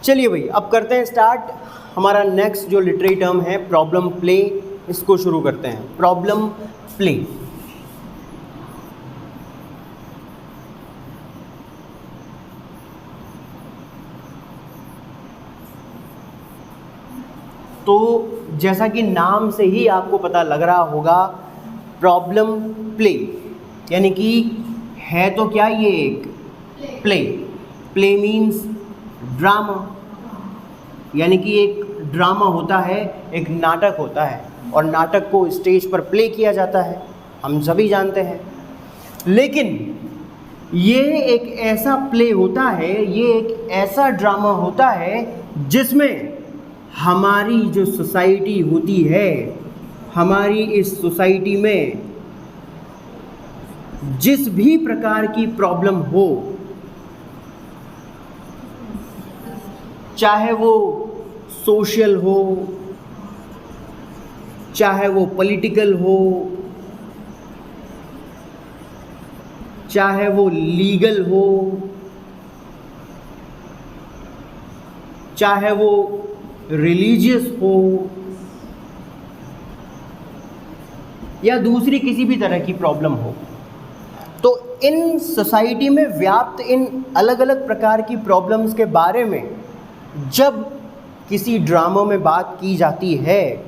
चलिए भाई, अब करते हैं स्टार्ट। हमारा नेक्स्ट जो लिटरेरी टर्म है प्रॉब्लम प्ले, इसको शुरू करते हैं। Problem play. तो जैसा कि नाम से ही आपको पता लग रहा होगा, प्रॉब्लम प्ले यानी कि है तो क्या ये एक प्ले। प्ले मीन्स ड्रामा, यानी कि एक ड्रामा होता है, एक नाटक होता है, और नाटक को स्टेज पर प्ले किया जाता है, हम सभी जानते हैं। लेकिन ये एक ऐसा प्ले होता है, ये एक ऐसा ड्रामा होता है जिसमें हमारी जो सोसाइटी होती है, हमारी इस सोसाइटी में जिस भी प्रकार की प्रॉब्लम हो, चाहे वो सोशल हो, चाहे वो पॉलिटिकल हो, चाहे वो लीगल हो, चाहे वो रिलीजियस हो, या दूसरी किसी भी तरह की प्रॉब्लम हो, तो इन सोसाइटी में व्याप्त इन अलग अलग प्रकार की प्रॉब्लम्स के बारे में जब किसी ड्रामा में बात की जाती है,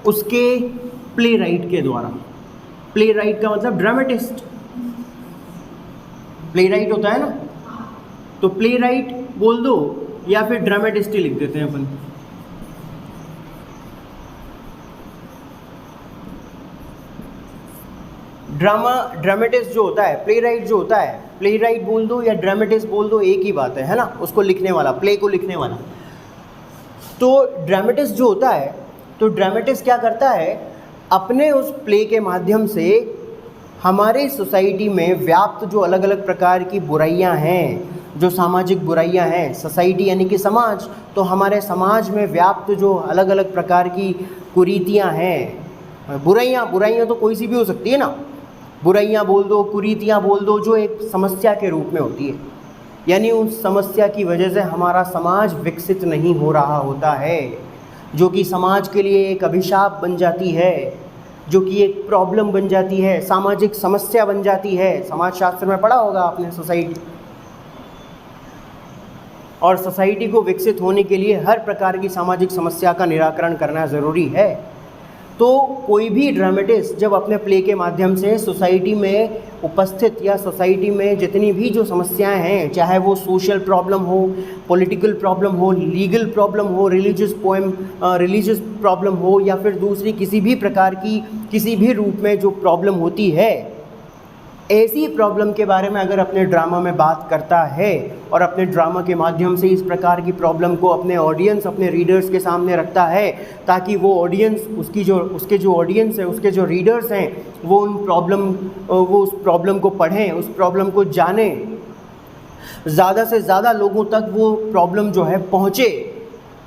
उसके प्ले राइट के द्वारा। प्ले राइट का मतलब ड्रामेटिस्ट, प्ले राइट होता है ना, तो प्ले राइट बोल दो या फिर ड्रामेटिस्ट ही लिख देते हैं अपन। ड्रामेटिस्ट जो होता है, प्ले राइट जो होता है, प्ले राइट बोल दो या ड्रामेटिस्ट बोल दो, एक ही बात है ना, उसको लिखने वाला, प्ले को लिखने वाला। तो ड्रामेटिस्ट जो होता है, तो ड्रामेटिस्ट क्या करता है, अपने उस प्ले के माध्यम से हमारे सोसाइटी में व्याप्त जो अलग अलग प्रकार की बुराइयां हैं, जो सामाजिक बुराइयां हैं, सोसाइटी यानी कि समाज, तो हमारे समाज में व्याप्त जो अलग अलग प्रकार की कुरीतियां हैं, बुराइयां तो कोई सी भी हो सकती है ना, बुराइयां बोल दो, कुरीतियां बोल दो, जो एक समस्या के रूप में होती है, यानी उस समस्या की वजह से हमारा समाज विकसित नहीं हो रहा होता है, जो कि समाज के लिए एक अभिशाप बन जाती है, जो कि एक प्रॉब्लम बन जाती है, सामाजिक समस्या बन जाती है। समाज शास्त्र में पढ़ा होगा आपने सोसाइटी, और सोसाइटी को विकसित होने के लिए हर प्रकार की सामाजिक समस्या का निराकरण करना ज़रूरी है। तो कोई भी ड्रामेटिस्ट जब अपने प्ले के माध्यम से सोसाइटी में उपस्थित या सोसाइटी में जितनी भी जो समस्याएं हैं, चाहे वो सोशल प्रॉब्लम हो, पॉलिटिकल प्रॉब्लम हो, लीगल प्रॉब्लम हो, रिलीजियस प्रॉब्लम हो, या फिर दूसरी किसी भी प्रकार की किसी भी रूप में जो प्रॉब्लम होती है, ऐसी प्रॉब्लम के बारे में अगर अपने ड्रामा में बात करता है और अपने ड्रामा के माध्यम से इस प्रकार की प्रॉब्लम को अपने ऑडियंस, अपने रीडर्स के सामने रखता है, ताकि वो ऑडियंस, उसके जो ऑडियंस है, उसके जो रीडर्स हैं, वो उस प्रॉब्लम को पढ़ें, उस प्रॉब्लम को जानें, ज़्यादा से ज़्यादा लोगों तक वो प्रॉब्लम जो है पहुँचे,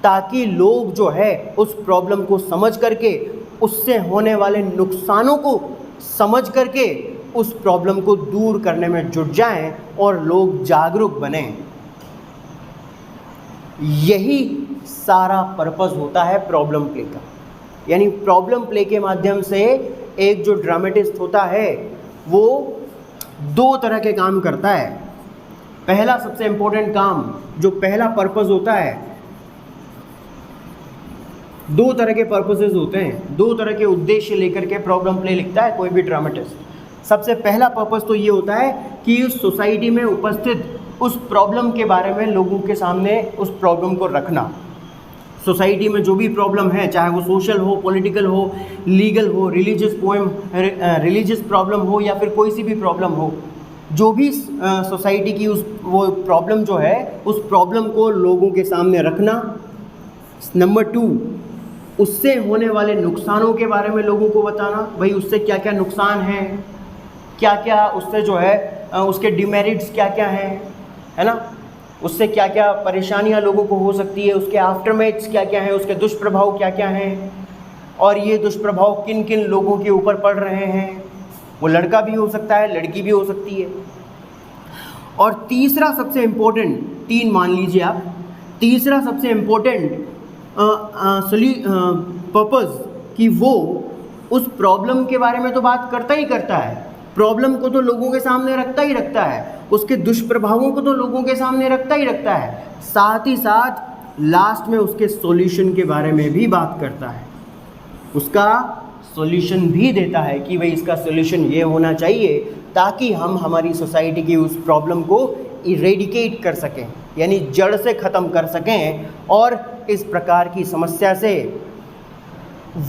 ताकि लोग जो है उस प्रॉब्लम को समझ करके, उससे होने वाले नुकसानों को समझ करके उस प्रॉब्लम को दूर करने में जुट जाएं और लोग जागरूक बनें। यही सारा पर्पस होता है प्रॉब्लम प्ले का। यानी प्रॉब्लम प्ले के माध्यम से एक जो ड्रामेटिस्ट होता है वो दो तरह के काम करता है। पहला सबसे इम्पोर्टेंट काम, जो पहला पर्पस होता है, दो तरह के पर्पसेस होते हैं, दो तरह के उद्देश्य लेकर के प्रॉब्लम प्ले लिखता है कोई भी ड्रामेटिस्ट। सबसे पहला पर्पस तो ये होता है कि उस सोसाइटी में उपस्थित उस प्रॉब्लम के बारे में लोगों के सामने उस प्रॉब्लम को रखना। सोसाइटी में जो भी प्रॉब्लम है, चाहे वो सोशल हो, पॉलिटिकल हो, लीगल हो, रिलीजियस प्रॉब्लम हो, या फिर कोई सी भी प्रॉब्लम हो, जो भी सोसाइटी की वो प्रॉब्लम जो है, उस प्रॉब्लम को लोगों के सामने रखना। नंबर 2, उससे होने वाले नुकसानों के बारे में लोगों को बताना, भाई उससे क्या क्या नुकसान हैं, क्या क्या उससे जो है उसके डिमेरिट्स क्या क्या हैं, है ना, उससे क्या क्या परेशानियां लोगों को हो सकती है, उसके आफ्टरमेथ्स क्या क्या हैं, उसके दुष्प्रभाव क्या क्या हैं, और ये दुष्प्रभाव किन किन लोगों के ऊपर पड़ रहे हैं। वो लड़का भी हो सकता है, लड़की भी हो सकती है। और तीसरा सबसे इम्पोर्टेंट, 3 मान लीजिए आप, तीसरा सबसे इम्पोर्टेंट पर्पज़ कि वो उस प्रॉब्लम के बारे में तो बात करता ही करता है, प्रॉब्लम को तो लोगों के सामने रखता ही रखता है, उसके दुष्प्रभावों को तो लोगों के सामने रखता ही रखता है, साथ ही साथ लास्ट में उसके सॉल्यूशन के बारे में भी बात करता है, उसका सॉल्यूशन भी देता है कि भाई इसका सॉल्यूशन ये होना चाहिए ताकि हम हमारी सोसाइटी की उस प्रॉब्लम को इरेडिकेट कर सकें, यानी जड़ से ख़त्म कर सकें, और इस प्रकार की समस्या से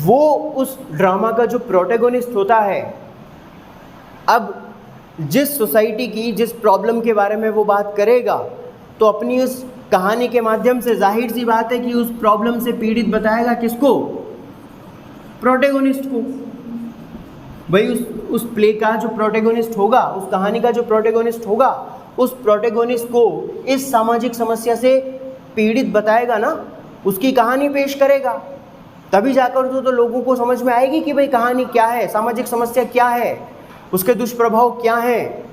वो उस ड्रामा का जो प्रोटैगोनिस्ट होता है, अब जिस सोसाइटी की जिस प्रॉब्लम के बारे में वो बात करेगा तो अपनी उस कहानी के माध्यम से जाहिर सी बात है कि उस प्रॉब्लम से पीड़ित बताएगा किसको? प्रोटैगोनिस्ट को। भाई उस प्ले का जो प्रोटैगोनिस्ट होगा, उस कहानी का जो प्रोटैगोनिस्ट होगा, उस प्रोटैगोनिस्ट को इस सामाजिक समस्या से पीड़ित बताएगा ना, उसकी कहानी पेश करेगा, तभी जाकर तो लोगों को समझ में आएगी कि भाई कहानी क्या है, सामाजिक समस्या क्या है, उसके दुष्प्रभाव क्या हैं।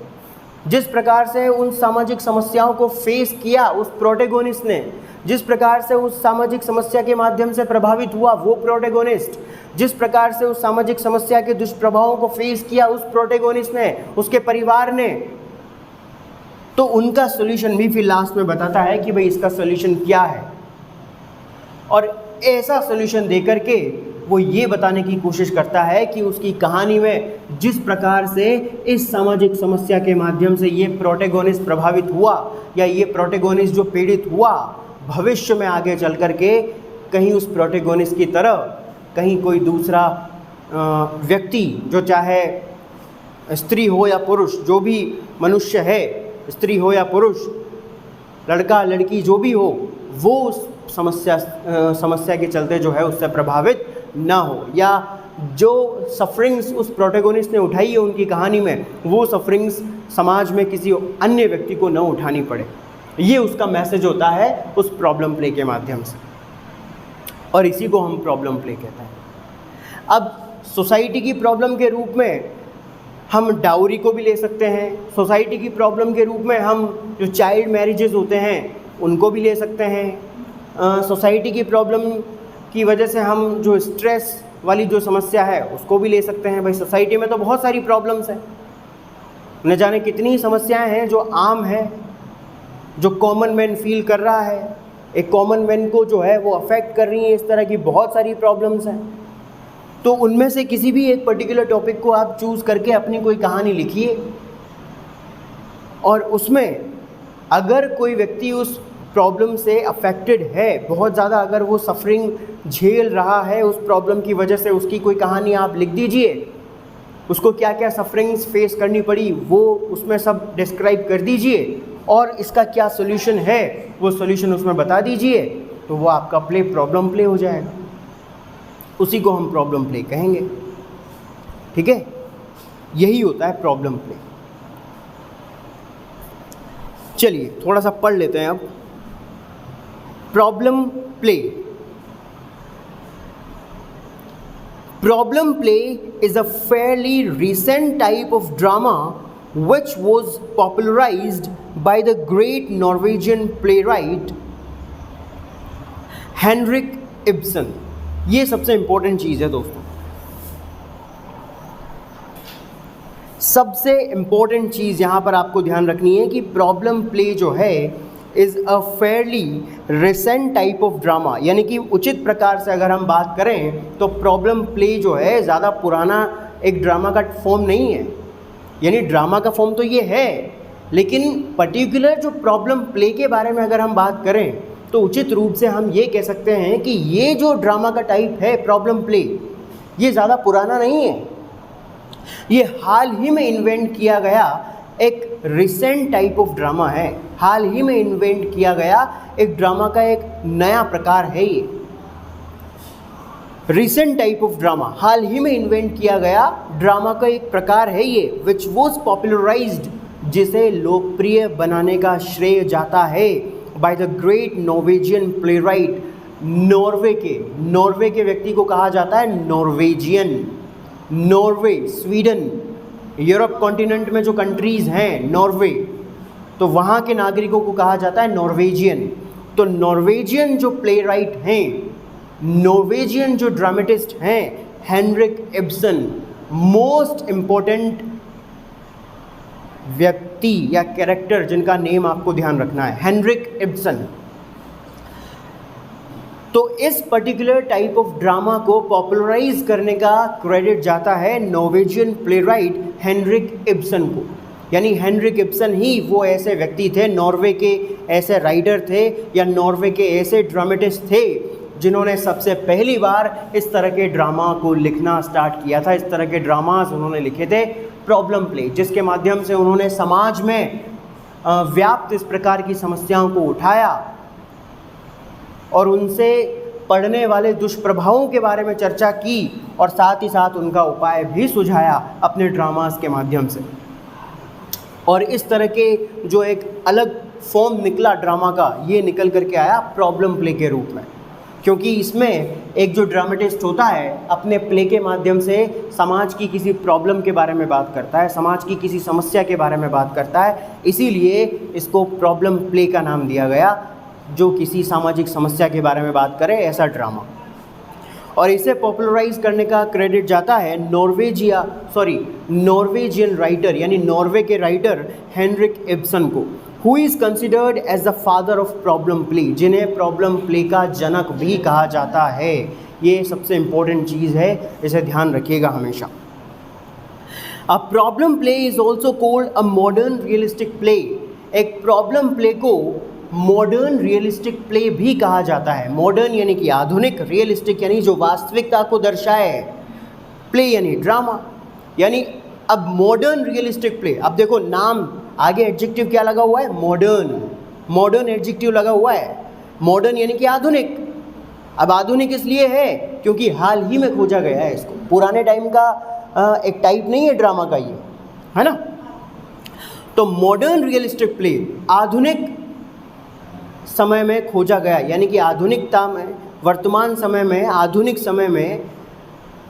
जिस प्रकार से उन सामाजिक समस्याओं को फेस किया उस प्रोटैगोनिस्ट ने, जिस प्रकार से उस सामाजिक समस्या के माध्यम से प्रभावित हुआ वो प्रोटैगोनिस्ट, जिस प्रकार से उस सामाजिक समस्या के दुष्प्रभावों को फेस किया उस प्रोटैगोनिस्ट ने, उसके परिवार ने, तो उनका सॉल्यूशन भी फिर लास्ट में बताता है कि भाई इसका सॉल्यूशन क्या है। और ऐसा सॉल्यूशन देकर के वो ये बताने की कोशिश करता है कि उसकी कहानी में जिस प्रकार से इस सामाजिक समस्या के माध्यम से ये प्रोटैगोनिस्ट प्रभावित हुआ या ये प्रोटैगोनिस्ट जो पीड़ित हुआ, भविष्य में आगे चल कर के कहीं उस प्रोटैगोनिस्ट की तरह कहीं कोई दूसरा व्यक्ति, जो चाहे स्त्री हो या पुरुष, जो भी मनुष्य है, स्त्री हो या पुरुष, लड़का लड़की जो भी हो, वो उस समस्या के चलते जो है उससे प्रभावित ना हो, या जो सफरिंग्स उस प्रोटैगोनिस्ट ने उठाई है उनकी कहानी में, वो सफरिंग्स समाज में किसी अन्य व्यक्ति को न उठानी पड़े। ये उसका मैसेज होता है उस प्रॉब्लम प्ले के माध्यम से, और इसी को हम प्रॉब्लम प्ले कहते हैं। अब सोसाइटी की प्रॉब्लम के रूप में हम डाउरी को भी ले सकते हैं, सोसाइटी की प्रॉब्लम के रूप में हम जो चाइल्ड मैरिजेस होते हैं उनको भी ले सकते हैं, सोसाइटी की प्रॉब्लम की वजह से हम जो स्ट्रेस वाली जो समस्या है उसको भी ले सकते हैं। भाई सोसाइटी में तो बहुत सारी प्रॉब्लम्स हैं, न जाने कितनी समस्याएं हैं जो आम हैं, जो कॉमन मैन फील कर रहा है, एक कॉमन मैन को जो है वो अफेक्ट कर रही हैं, इस तरह की बहुत सारी प्रॉब्लम्स हैं। तो उनमें से किसी भी एक पर्टिकुलर टॉपिक को आप चूज़ करके अपनी कोई कहानी लिखिए, और उसमें अगर कोई व्यक्ति उस प्रॉब्लम से अफेक्टेड है, बहुत ज़्यादा अगर वो सफरिंग झेल रहा है उस प्रॉब्लम की वजह से, उसकी कोई कहानी आप लिख दीजिए, उसको क्या क्या सफरिंग्स फेस करनी पड़ी वो उसमें सब डिस्क्राइब कर दीजिए, और इसका क्या सोल्यूशन है वो सोल्यूशन उसमें बता दीजिए, तो वो आपका प्ले प्रॉब्लम प्ले हो जाएगा। उसी को हम प्रॉब्लम प्ले कहेंगे। ठीक है, यही होता है प्रॉब्लम प्ले। चलिए थोड़ा सा पढ़ लेते हैं अब। Problem play. Problem play is a fairly recent type of drama which was popularized by the great Norwegian playwright Henrik Ibsen। ये सबसे इम्पोर्टेंट चीज़ है दोस्तों, सबसे इम्पोर्टेंट चीज़ यहाँ पर आपको ध्यान रखनी है कि प्रॉब्लम प्ले जो है is a fairly recent type of drama, यानी कि उचित प्रकार से अगर हम बात करें तो प्रॉब्लम प्ले जो है ज़्यादा पुराना एक ड्रामा का फॉर्म नहीं है। यानी ड्रामा का फॉर्म तो ये है, लेकिन पर्टिकुलर जो प्रॉब्लम प्ले के बारे में अगर हम बात करें तो उचित रूप से हम ये कह सकते हैं कि ये जो ड्रामा का टाइप है प्रॉब्लम प्ले, ये ज़्यादा पुराना नहीं है, ये हाल ही में इन्वेंट किया गया एक रिसेंट टाइप ऑफ ड्रामा है, हाल ही में इन्वेंट किया गया एक ड्रामा का एक नया प्रकार है। ये रिसेंट टाइप ऑफ ड्रामा, हाल ही में इन्वेंट किया गया ड्रामा का एक प्रकार है ये, विच वॉज पॉपुलराइज्ड, जिसे लोकप्रिय बनाने का श्रेय जाता है by the great Norwegian playwright. Norway के व्यक्ति को कहा जाता है Norwegian. Norway, Sweden, Europe continent में जो कंट्रीज़ हैं नॉर्वे, तो वहाँ के नागरिकों को कहा जाता है नॉर्वेजियन। तो नॉर्वेजियन जो प्ले राइट हैं, नॉर्वेजियन जो ड्रामेटिस्ट हैं, हेनरिक इब्सन, मोस्ट इम्पोर्टेंट व्यक्ति या कैरेक्टर जिनका नेम आपको ध्यान रखना है, हेनरिक इब्सन। तो इस पर्टिकुलर टाइप ऑफ ड्रामा को पॉपुलराइज करने का क्रेडिट जाता है नॉर्वेजियन प्लेराइट हेनरिक इब्सन को। यानी हेनरिक इब्सन ही वो ऐसे व्यक्ति थे, नॉर्वे के ऐसे राइटर थे या नॉर्वे के ऐसे ड्रामेटिस्ट थे जिन्होंने सबसे पहली बार इस तरह के ड्रामा को लिखना स्टार्ट किया था। इस तरह के ड्रामास उन्होंने लिखे थे, प्रॉब्लम प्ले, जिसके माध्यम से उन्होंने समाज में व्याप्त इस प्रकार की समस्याओं को उठाया और उनसे पड़ने वाले दुष्प्रभावों के बारे में चर्चा की और साथ ही साथ उनका उपाय भी सुझाया अपने ड्रामास के माध्यम से। और इस तरह के जो एक अलग फॉर्म निकला ड्रामा का, ये निकल करके आया प्रॉब्लम प्ले के रूप में, क्योंकि इसमें एक जो ड्रामेटिस्ट होता है अपने प्ले के माध्यम से समाज की किसी प्रॉब्लम के बारे में बात करता है, समाज की किसी समस्या के बारे में बात करता है, इसीलिए इसको प्रॉब्लम प्ले का नाम दिया गया, जो किसी सामाजिक समस्या के बारे में बात करे ऐसा ड्रामा। और इसे पॉपुलराइज करने का क्रेडिट जाता है नॉर्वेजियन राइटर यानी नॉर्वे के राइटर हेनरिक इब्सन को, who is considered as the father of problem play, जिन्हें प्रॉब्लम प्ले का जनक भी कहा जाता है। ये सबसे इम्पोर्टेंट चीज़ है, इसे ध्यान रखिएगा हमेशा। A problem play is also called a modern realistic play. एक प्रॉब्लम प्ले को मॉडर्न रियलिस्टिक प्ले भी कहा जाता है। मॉडर्न यानी कि आधुनिक, रियलिस्टिक यानी जो वास्तविकता को दर्शाए, प्ले यानी ड्रामा। यानी अब मॉडर्न रियलिस्टिक प्ले, अब देखो नाम आगे एडजेक्टिव क्या लगा हुआ है, मॉडर्न, मॉडर्न एडजेक्टिव लगा हुआ है। मॉडर्न यानी कि आधुनिक। अब आधुनिक इसलिए है क्योंकि हाल ही में खोजा गया है इसको, पुराने टाइम का एक टाइप नहीं है ड्रामा का ये, है ना। तो मॉडर्न रियलिस्टिक प्ले आधुनिक समय में खोजा गया, यानी कि आधुनिकता में, वर्तमान समय में, आधुनिक समय में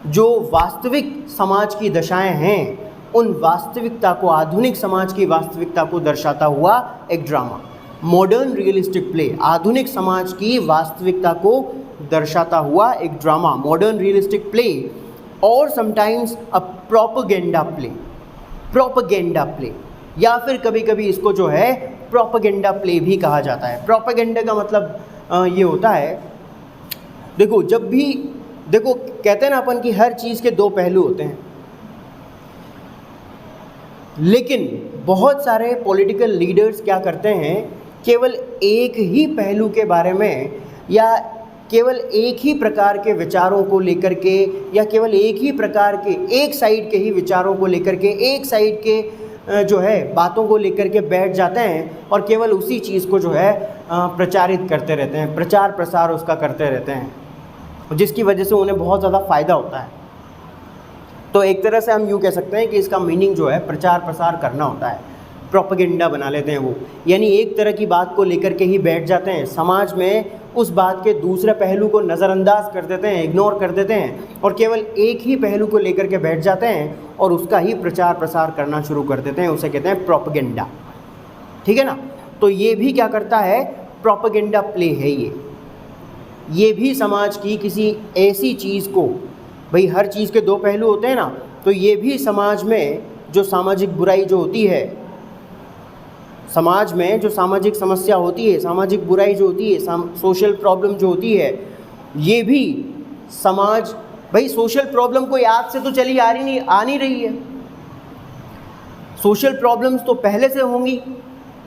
जो वास्तविक समाज की दशाएं हैं, उन वास्तविकता को, आधुनिक समाज की वास्तविकता को दर्शाता हुआ एक ड्रामा। मॉडर्न रियलिस्टिक प्ले, आधुनिक समाज की वास्तविकता को दर्शाता हुआ एक ड्रामा, मॉडर्न रियलिस्टिक प्ले। और sometimes a propaganda play, propaganda play, या फिर कभी कभी इसको जो है प्रोपेगेंडा प्ले भी कहा जाता है। प्रोपेगेंडा का मतलब ये होता है, देखो जब भी देखो कहते हैं ना अपन कि हर चीज़ के दो पहलू होते हैं, लेकिन बहुत सारे पॉलिटिकल लीडर्स क्या करते हैं, केवल एक ही पहलू के बारे में या केवल एक ही प्रकार के विचारों को लेकर के या केवल एक ही प्रकार के, एक साइड के ही विचारों को लेकर के, एक साइड के जो है बातों को लेकर के बैठ जाते हैं और केवल उसी चीज़ को जो है प्रचारित करते रहते हैं, प्रचार प्रसार उसका करते रहते हैं, जिसकी वजह से उन्हें बहुत ज़्यादा फ़ायदा होता है। तो एक तरह से हम यूँ कह सकते हैं कि इसका मीनिंग जो है प्रचार प्रसार करना होता है, प्रोपेगेंडा बना लेते हैं वो। यानी एक तरह की बात को लेकर के ही बैठ जाते हैं, समाज में उस बात के दूसरे पहलू को नज़रअंदाज कर देते हैं, इग्नोर कर देते हैं और केवल एक ही पहलू को लेकर के बैठ जाते हैं और उसका ही प्रचार प्रसार करना शुरू कर देते हैं, उसे कहते हैं प्रोपेगेंडा। ठीक है ना। तो ये भी क्या करता है, प्रोपेगेंडा प्ले है ये भी समाज की किसी ऐसी चीज़ को, भाई हर चीज़ के दो पहलू होते हैं ना, तो ये भी समाज में जो सामाजिक बुराई जो होती है, समाज में जो सामाजिक समस्या होती है, सामाजिक बुराई जो होती है, सोशल प्रॉब्लम जो होती है, ये भी समाज, भाई सोशल प्रॉब्लम कोई आज से तो चली आ नहीं रही है। सोशल प्रॉब्लम्स तो पहले से होंगी,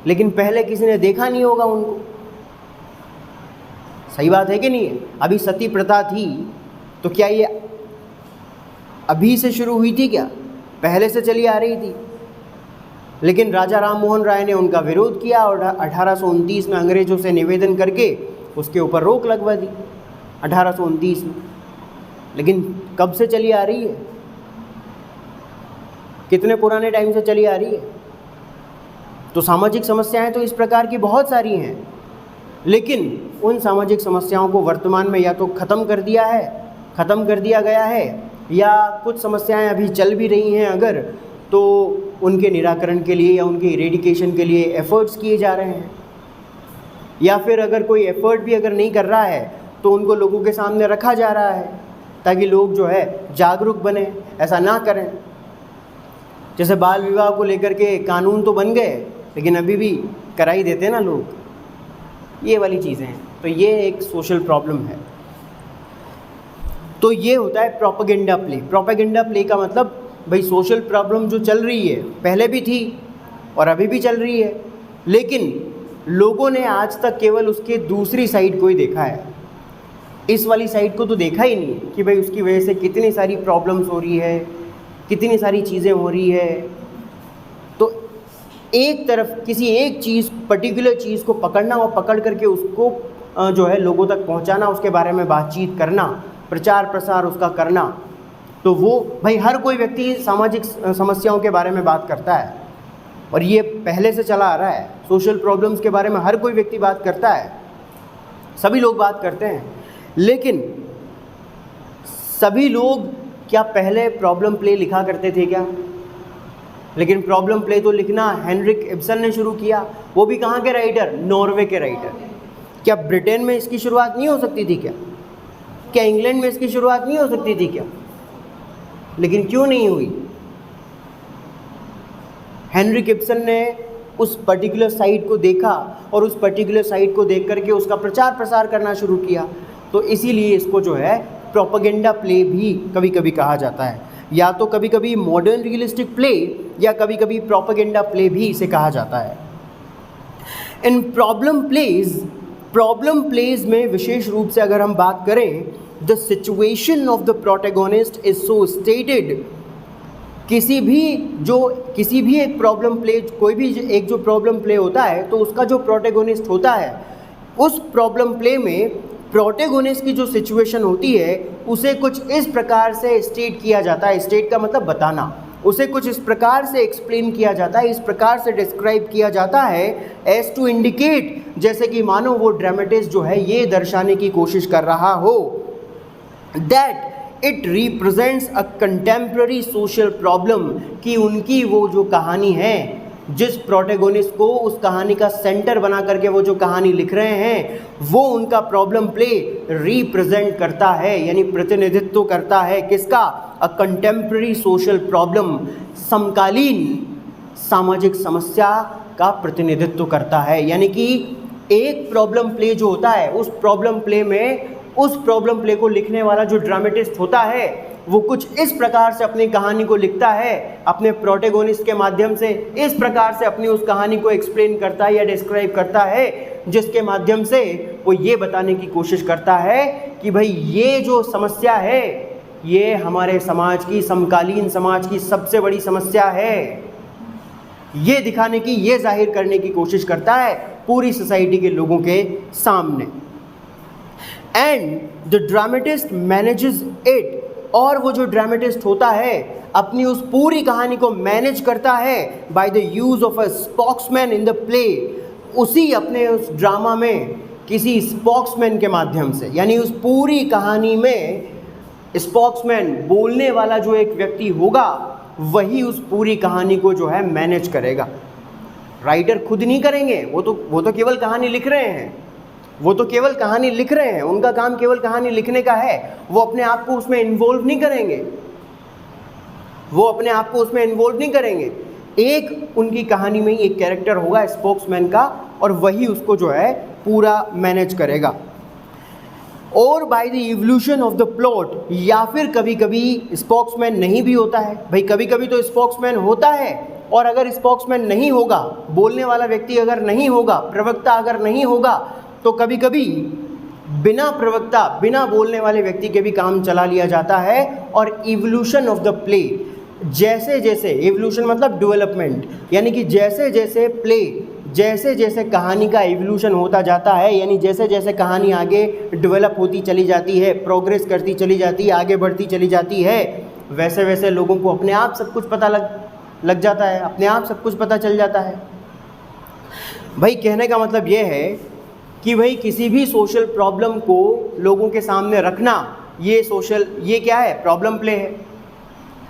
लेकिन पहले किसी ने देखा नहीं होगा उनको। सही बात है कि नहीं है। अभी सती प्रथा थी तो क्या ये अभी से शुरू हुई थी क्या, पहले से चली आ रही थी। लेकिन राजा राम मोहन राय ने उनका विरोध किया और 1829 में अंग्रेज़ों से निवेदन करके उसके ऊपर रोक लगवा दी 1829 में। लेकिन कब से चली आ रही है, कितने पुराने टाइम से चली आ रही है। तो सामाजिक समस्याएं तो इस प्रकार की बहुत सारी हैं, लेकिन उन सामाजिक समस्याओं को वर्तमान में या तो ख़त्म कर दिया गया है या कुछ समस्याएं अभी चल भी रही हैं अगर, तो उनके निराकरण के लिए या उनके इरेडिकेशन के लिए एफर्ट्स किए जा रहे हैं। या फिर अगर कोई एफर्ट भी अगर नहीं कर रहा है तो उनको लोगों के सामने रखा जा रहा है ताकि लोग जो है जागरूक बने, ऐसा ना करें। जैसे बाल विवाह को लेकर के कानून तो बन गए लेकिन अभी भी करा ही देते हैं ना लोग, ये वाली चीज़ें हैं। तो ये एक सोशल प्रॉब्लम है। तो ये होता है प्रोपेगेंडा प्ले। प्रोपेगेंडा प्ले का मतलब भाई सोशल प्रॉब्लम जो चल रही है, पहले भी थी और अभी भी चल रही है, लेकिन लोगों ने आज तक केवल उसके दूसरी साइड को ही देखा है, इस वाली साइड को तो देखा ही नहीं कि भाई उसकी वजह से कितनी सारी प्रॉब्लम्स हो रही है, कितनी सारी चीज़ें हो रही है। तो एक तरफ किसी एक चीज़, पर्टिकुलर चीज़ को पकड़ना और पकड़ करके उसको जो है लोगों तक पहुंचाना, उसके बारे में बातचीत करना, प्रचार प्रसार उसका करना, तो वो भाई हर कोई व्यक्ति सामाजिक समस्याओं के बारे में बात करता है और ये पहले से चला आ रहा है। सोशल प्रॉब्लम्स के बारे में हर कोई व्यक्ति बात करता है, सभी लोग बात करते हैं। लेकिन सभी लोग क्या पहले प्रॉब्लम प्ले लिखा करते थे क्या? लेकिन प्रॉब्लम प्ले तो लिखना हेनरिक इब्सन ने शुरू किया, वो भी कहाँ के राइटर? नॉर्वे के राइटर। क्या ब्रिटेन में इसकी शुरुआत नहीं हो सकती थी क्या? क्या इंग्लैंड में इसकी शुरुआत नहीं हो सकती थी क्या? लेकिन क्यों नहीं हुई? हेनरिक इब्सन ने उस पर्टिकुलर साइट को देखा और उस पर्टिकुलर साइट को देख करके उसका प्रचार प्रसार करना शुरू किया। तो इसीलिए इसको जो है प्रोपेगेंडा प्ले भी कभी कभी कहा जाता है, या तो कभी कभी मॉडर्न रियलिस्टिक प्ले या कभी कभी प्रोपेगेंडा प्ले भी इसे कहा जाता है। इन प्रॉब्लम प्लेज में विशेष रूप से अगर हम बात करें, the situation of the protagonist is so stated. किसी भी एक प्रॉब्लम प्ले, कोई भी एक जो प्रॉब्लम प्ले होता है तो उसका जो प्रोटैगोनिस्ट होता है, उस प्रॉब्लम प्ले में प्रोटैगोनिस्ट की जो सिचुएशन होती है उसे कुछ इस प्रकार से स्टेट किया जाता है। स्टेट का मतलब बताना। उसे कुछ इस प्रकार से एक्सप्लेन किया जाता है, इस प्रकार से डिस्क्राइब किया जाता है एज टू इंडिकेट, जैसे कि मानो वो ड्रामेटिस्ट जो है ये दर्शाने की कोशिश कर रहा हो that it represents a contemporary social problem, कि उनकी वो जो कहानी है, जिस प्रोटैगोनिस्ट को उस कहानी का सेंटर बना करके वो जो कहानी लिख रहे हैं, वो उनका प्रॉब्लम प्ले रिप्रेजेंट करता है, यानी प्रतिनिधित्व करता है किसका? अ कंटेम्प्रेरी सोशल प्रॉब्लम, समकालीन सामाजिक समस्या का प्रतिनिधित्व करता है। यानी कि एक प्रॉब्लम प्ले जो होता है, उस प्रॉब्लम प्ले में उस प्रॉब्लम प्ले को लिखने वाला जो ड्रामेटिस्ट होता है वो कुछ इस प्रकार से अपनी कहानी को लिखता है, अपने प्रोटैगोनिस्ट के माध्यम से इस प्रकार से अपनी उस कहानी को एक्सप्लेन करता है या डिस्क्राइब करता है, जिसके माध्यम से वो ये बताने की कोशिश करता है कि भाई ये जो समस्या है ये हमारे समाज की, समकालीन समाज की सबसे बड़ी समस्या है। ये दिखाने की, ये जाहिर करने की कोशिश करता है पूरी सोसाइटी के लोगों के सामने। And the dramatist manages it, और वो जो ड्रामेटिस्ट होता है अपनी उस पूरी कहानी को मैनेज करता है by the use of a spokesman in the play, उसी अपने उस ड्रामा में किसी स्पोक्समैन के माध्यम से, यानी उस पूरी कहानी में स्पोक्समैन, बोलने वाला जो एक व्यक्ति होगा, वही उस पूरी कहानी को जो है मैनेज करेगा। राइटर खुद नहीं करेंगे, वो तो केवल कहानी लिख रहे हैं, वो तो केवल कहानी लिख रहे हैं, उनका काम केवल कहानी लिखने का है। वो अपने आप को उसमें इन्वॉल्व नहीं करेंगे, वो अपने आप को उसमें इन्वॉल्व नहीं करेंगे। एक उनकी कहानी में ही एक कैरेक्टर होगा स्पोक्समैन का, और वही उसको जो है पूरा मैनेज करेगा। और by the evolution of the plot, या फिर कभी कभी स्पोक्समैन नहीं भी होता है। भाई कभी कभी तो स्पोक्समैन होता है, और अगर स्पोक्समैन नहीं होगा, बोलने वाला व्यक्ति अगर नहीं होगा, प्रवक्ता अगर नहीं होगा, तो कभी कभी बिना प्रवक्ता, बिना बोलने वाले व्यक्ति के भी काम चला लिया जाता है। और इवोल्यूशन ऑफ द प्ले, जैसे जैसे, इवोल्यूशन मतलब डेवलपमेंट, यानी कि जैसे जैसे प्ले, जैसे जैसे कहानी का इवोल्यूशन होता जाता है, यानी जैसे जैसे कहानी आगे डेवलप होती चली जाती है, प्रोग्रेस करती चली जाती है, आगे बढ़ती चली जाती है, वैसे वैसे लोगों को अपने आप सब कुछ पता लग जाता है, अपने आप सब कुछ पता चल जाता है। भाई कहने का मतलब ये है कि भाई किसी भी सोशल प्रॉब्लम को लोगों के सामने रखना, ये क्या है? प्रॉब्लम प्ले है।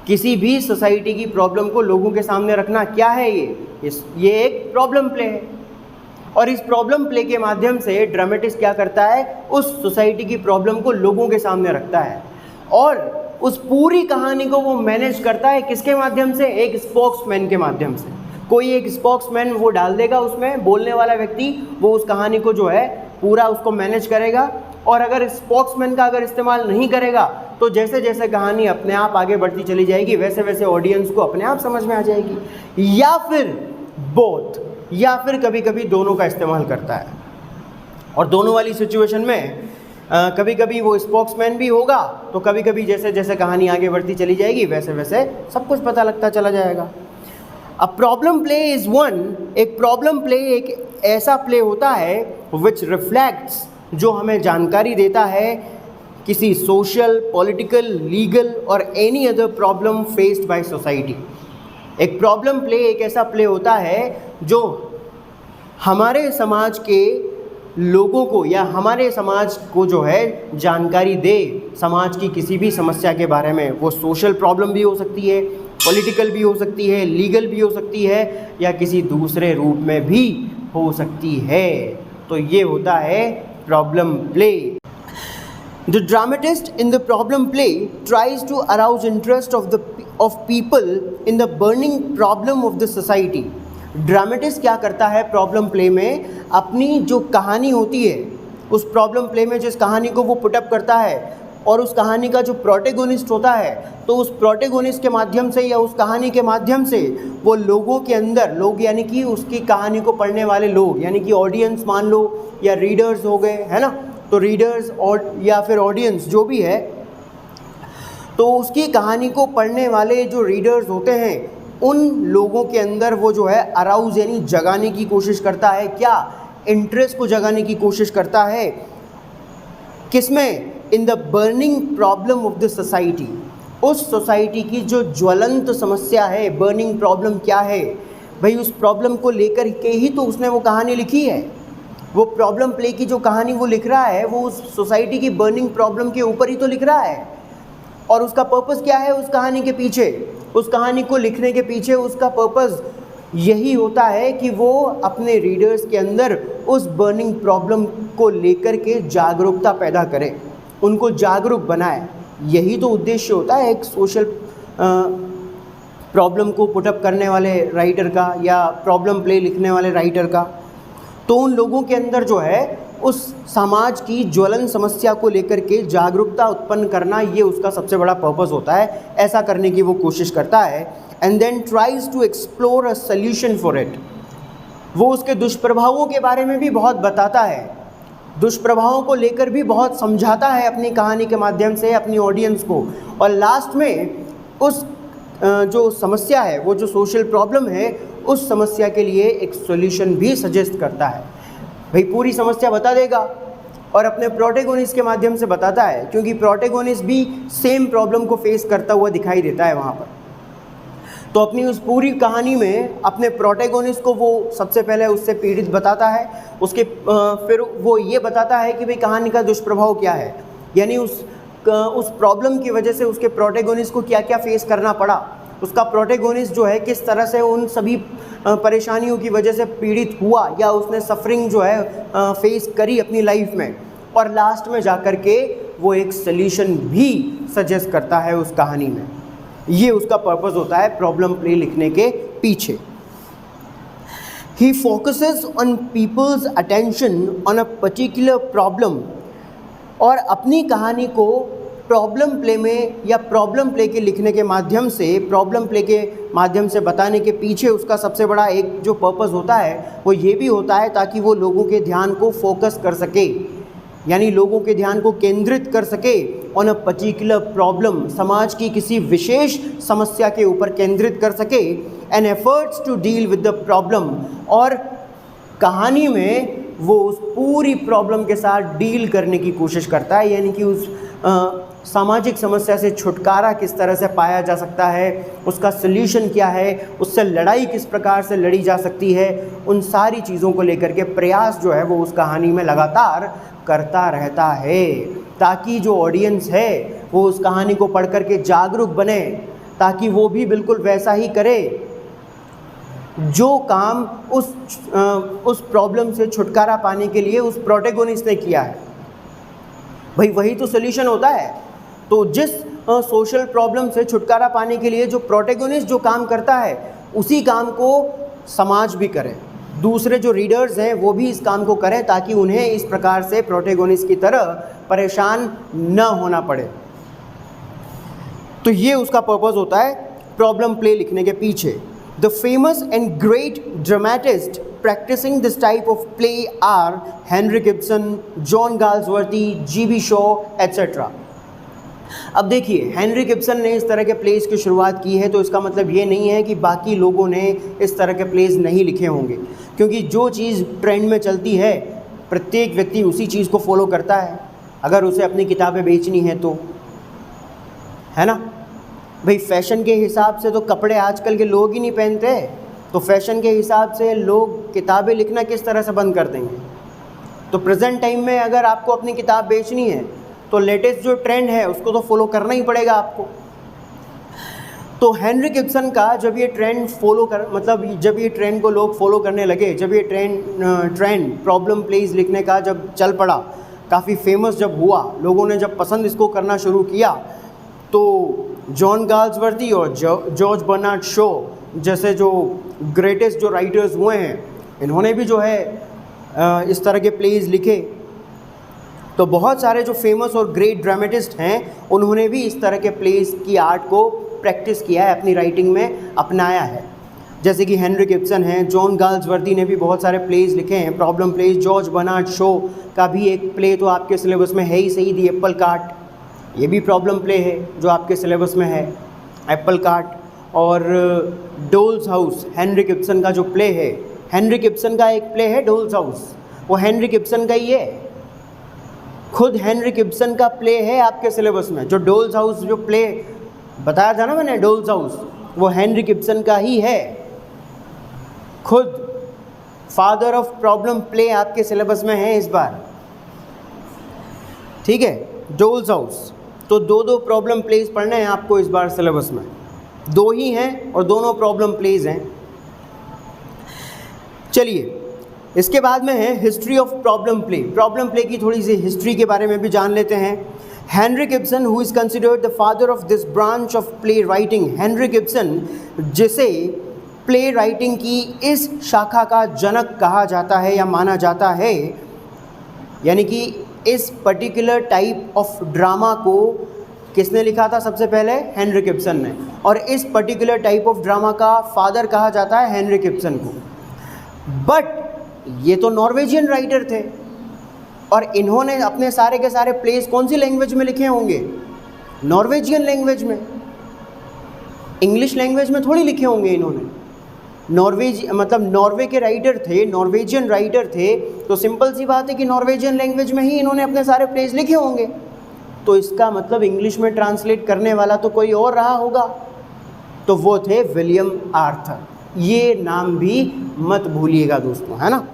किसी भी सोसाइटी की प्रॉब्लम को लोगों के सामने रखना क्या है? ये एक प्रॉब्लम प्ले है। और इस प्रॉब्लम प्ले के माध्यम से ड्रामेटिस्ट क्या करता है, उस सोसाइटी की प्रॉब्लम को लोगों के सामने रखता है और उस पूरी कहानी को वो मैनेज करता है। किसके माध्यम से? एक स्पोक्समैन के माध्यम से। कोई एक स्पोक्समैन वो डाल देगा उसमें, बोलने वाला व्यक्ति, वो उस कहानी को जो है पूरा उसको मैनेज करेगा। और अगर स्पोक्समैन का अगर इस्तेमाल नहीं करेगा तो जैसे जैसे कहानी अपने आप आगे बढ़ती चली जाएगी वैसे वैसे ऑडियंस को अपने आप समझ में आ जाएगी। या फिर बोथ, या फिर कभी कभी दोनों का इस्तेमाल करता है। और दोनों वाली सिचुएशन में कभी कभी वो स्पोक्समैन भी होगा तो कभी कभी जैसे जैसे कहानी आगे बढ़ती चली जाएगी वैसे वैसे सब कुछ पता लगता चला जाएगा। अब प्रॉब्लम प्ले इज़ वन, एक प्रॉब्लम प्ले एक ऐसा प्ले होता है विच रिफ्लेक्ट्स, जो हमें जानकारी देता है किसी सोशल, पॉलिटिकल, लीगल और any other problem faced by society. एक प्रॉब्लम प्ले एक ऐसा प्ले होता है जो हमारे समाज के लोगों को या हमारे समाज को जो है जानकारी दे समाज की किसी भी समस्या के बारे में। वो सोशल प्रॉब्लम भी हो सकती है, पॉलिटिकल भी हो सकती है, लीगल भी हो सकती है या किसी दूसरे रूप में भी हो सकती है। तो ये होता है problem play. The dramatist in the problem play tries to arouse interest of people in the burning problem of the society. Dramatist क्या करता है प्रॉब्लम प्ले में, अपनी जो कहानी होती है उस प्रॉब्लम प्ले में जिस कहानी को वो पुटअप करता है और उस कहानी का जो प्रोटैगोनिस्ट होता है, तो उस प्रोटैगोनिस्ट के माध्यम से या उस कहानी के माध्यम से वो लोगों के अंदर, लोग यानी कि उसकी कहानी को पढ़ने वाले लोग यानी कि ऑडियंस मान लो या रीडर्स हो गए, है ना, तो रीडर्स और या फिर ऑडियंस जो भी है, तो उसकी कहानी को पढ़ने वाले जो रीडर्स होते हैं उन लोगों के अंदर वो जो है अराउज यानी जगाने की कोशिश करता है। क्या? इंटरेस्ट को जगाने की कोशिश करता है। किसमें? In the burning problem of the society. उस सोसाइटी की जो ज्वलंत समस्या है, बर्निंग प्रॉब्लम क्या है भाई, उस प्रॉब्लम को लेकर के ही तो उसने वो कहानी लिखी है। वो प्रॉब्लम प्ले की जो कहानी वो लिख रहा है वो उस सोसाइटी की बर्निंग प्रॉब्लम के ऊपर ही तो लिख रहा है। और उसका पर्पस क्या है उस कहानी के पीछे? उस कहानी को लिखने के पीछे उसका पर्पस यही होता है कि वो अपने रीडर्स के अंदर उस बर्निंग प्रॉब्लम को लेकर के जागरूकता पैदा करे, उनको जागरूक बनाए। यही तो उद्देश्य होता है एक सोशल प्रॉब्लम को पुटअप करने वाले राइटर का या प्रॉब्लम प्ले लिखने वाले राइटर का। तो उन लोगों के अंदर जो है उस समाज की ज्वलन समस्या को लेकर के जागरूकता उत्पन्न करना, ये उसका सबसे बड़ा पर्पस होता है। ऐसा करने की वो कोशिश करता है। And then tries to explore a solution for it. वो उसके दुष्प्रभावों के बारे में भी बहुत बताता है, दुष्प्रभावों को लेकर भी बहुत समझाता है अपनी कहानी के माध्यम से अपनी ऑडियंस को। और लास्ट में उस जो समस्या है, वो जो सोशल प्रॉब्लम है, उस समस्या के लिए एक सॉल्यूशन भी सजेस्ट करता है। भाई पूरी समस्या बता देगा और अपने प्रोटैगोनिस्ट के माध्यम से बताता है, क्योंकि प्रोटैगोनिस्ट भी सेम प्रॉब्लम को फेस करता हुआ दिखाई देता है वहाँ पर। तो अपनी उस पूरी कहानी में अपने प्रोटैगोनिस्ट को वो सबसे पहले उससे पीड़ित बताता है, उसके फिर वो ये बताता है कि भाई कहानी का दुष्प्रभाव क्या है, यानी उस प्रॉब्लम की वजह से उसके प्रोटैगोनिस्ट को क्या क्या फेस करना पड़ा, उसका प्रोटैगोनिस्ट जो है किस तरह से उन सभी परेशानियों की वजह से पीड़ित हुआ या उसने सफरिंग जो है फेस करी अपनी लाइफ में। और लास्ट में जाकर के वो एक सल्यूशन भी सजेस्ट करता है उस कहानी में। ये उसका पर्पस होता है प्रॉब्लम प्ले लिखने के पीछे। He focuses on people's attention on a particular problem. और अपनी कहानी को प्रॉब्लम प्ले में या प्रॉब्लम प्ले के लिखने के माध्यम से, प्रॉब्लम प्ले के माध्यम से बताने के पीछे उसका सबसे बड़ा एक जो पर्पस होता है वो ये भी होता है ताकि वो लोगों के ध्यान को फोकस कर सके, यानी लोगों के ध्यान को केंद्रित कर सके ऑन अ पर्टिकुलर प्रॉब्लम, समाज की किसी विशेष समस्या के ऊपर केंद्रित कर सके। And efforts to deal with the problem. और कहानी में वो उस पूरी प्रॉब्लम के साथ डील करने की कोशिश करता है, यानी कि उस सामाजिक समस्या से छुटकारा किस तरह से पाया जा सकता है, उसका सल्यूशन क्या है, उससे लड़ाई किस प्रकार से लड़ी जा सकती है, उन सारी चीज़ों को लेकर के प्रयास जो है वो उस कहानी में लगातार करता रहता है, ताकि जो ऑडियंस है वो उस कहानी को पढ़ कर के जागरूक बने, ताकि वो भी बिल्कुल वैसा ही करे जो काम उस प्रॉब्लम से छुटकारा पाने के लिए उस प्रोटैगोनिस्ट ने किया है, भाई वही तो सोल्यूशन होता है। तो जिस सोशल प्रॉब्लम से छुटकारा पाने के लिए जो प्रोटैगोनिस्ट जो काम करता है, उसी काम को समाज भी करे, दूसरे जो रीडर्स हैं वो भी इस काम को करें, ताकि उन्हें इस प्रकार से प्रोटैगोनिस्ट की तरह परेशान न होना पड़े। तो ये उसका पर्पस होता है प्रॉब्लम प्ले लिखने के पीछे। The famous and great dramatist practicing this type of play are Henrik Ibsen, John Galsworthy, G.B. Shaw, etc. अब देखिए, हेनरिक इब्सन ने इस तरह के प्लेस की शुरुआत की है, तो इसका मतलब ये नहीं है कि बाकी लोगों ने इस तरह के प्लेस नहीं लिखे होंगे, क्योंकि जो चीज़ ट्रेंड में चलती है प्रत्येक व्यक्ति उसी चीज़ को फॉलो करता है, अगर उसे अपनी किताबें बेचनी है तो, है ना भाई। फैशन के हिसाब से तो कपड़े आजकल के लोग ही नहीं पहनते, तो फैशन के हिसाब से लोग किताबें लिखना किस तरह से बंद कर देंगे। तो प्रेजेंट टाइम में अगर आपको अपनी किताब बेचनी है तो लेटेस्ट जो ट्रेंड है उसको तो फॉलो करना ही पड़ेगा आपको। तो हेनरिक इब्सन का जब ये ट्रेंड जब ये ट्रेंड को लोग फॉलो करने लगे, जब ये ट्रेंड प्रॉब्लम प्लेस लिखने का जब चल पड़ा, काफ़ी फेमस जब हुआ, लोगों ने जब पसंद इसको करना शुरू किया, तो जॉन गाल्सवर्दी और जॉर्ज बर्नार्ड शॉ जैसे जो ग्रेटेस्ट जो राइटर्स हुए हैं, इन्होंने भी जो है इस तरह के प्लेस लिखे। तो बहुत सारे जो फेमस और ग्रेट ड्रामेटिस्ट हैं, उन्होंने भी इस तरह के प्लेस की आर्ट को प्रैक्टिस किया है, अपनी राइटिंग में अपनाया है। जैसे कि हेनरिक इब्सन हैं, जॉन गाल्सवर्दी ने भी बहुत सारे प्लेस लिखे हैं, problem plays. George Bernard Shaw का भी एक प्ले तो आपके सिलेबस में है ही सही, दी एप्पल कार्ट, ये भी प्रॉब्लम प्ले है जो आपके सिलेबस में है, एप्पल कार्ट। और डोल्स हाउस हेनरिक इब्सन का जो प्ले है, हेनरिक इब्सन का एक प्ले है डोल्स हाउस, वो हेनरिक इब्सन का ही है, खुद हेनरिक इब्सन का प्ले है आपके सिलेबस में। जो डोल्स हाउस जो प्ले बताया था ना मैंने, डोल्स हाउस, वो हेनरिक इब्सन का ही है, खुद फादर ऑफ प्रॉब्लम प्ले आपके सिलेबस में है इस बार, ठीक है, डोल्स हाउस। तो दो प्रॉब्लम प्लेस पढ़ने हैं आपको इस बार सिलेबस में, दो ही हैं और दोनों प्रॉब्लम प्लेस हैं। चलिए, इसके बाद में है history of problem play. Problem play की थोड़ी सी हिस्ट्री के बारे में भी जान लेते हैं। Henrik Ibsen, who is considered the father of this branch of play writing, Henrik Ibsen जिसे प्ले राइटिंग की इस शाखा का जनक कहा जाता है या माना जाता है, यानी कि इस पर्टिकुलर टाइप ऑफ ड्रामा को किसने लिखा था सबसे पहले? हेनरिक इब्सन ने। और इस पर्टिकुलर टाइप ऑफ ड्रामा का फादर कहा जाता है हेनरिक इब्सन को। बट ये तो नॉर्वेजियन राइटर थे, और इन्होंने अपने सारे के सारे प्लेस कौन सी लैंग्वेज में लिखे होंगे? नॉर्वेजियन लैंग्वेज में, इंग्लिश लैंग्वेज में थोड़ी लिखे होंगे इन्होंने। नॉर्वे के राइटर थे, नॉर्वेजियन राइटर थे, तो सिंपल सी बात है कि नॉर्वेजियन लैंग्वेज में ही इन्होंने अपने सारे प्लेस लिखे होंगे। तो इसका मतलब इंग्लिश में ट्रांसलेट करने वाला तो कोई और रहा होगा, तो वो थे विलियम आर्थर। ये नाम भी मत भूलिएगा दोस्तों, है ना।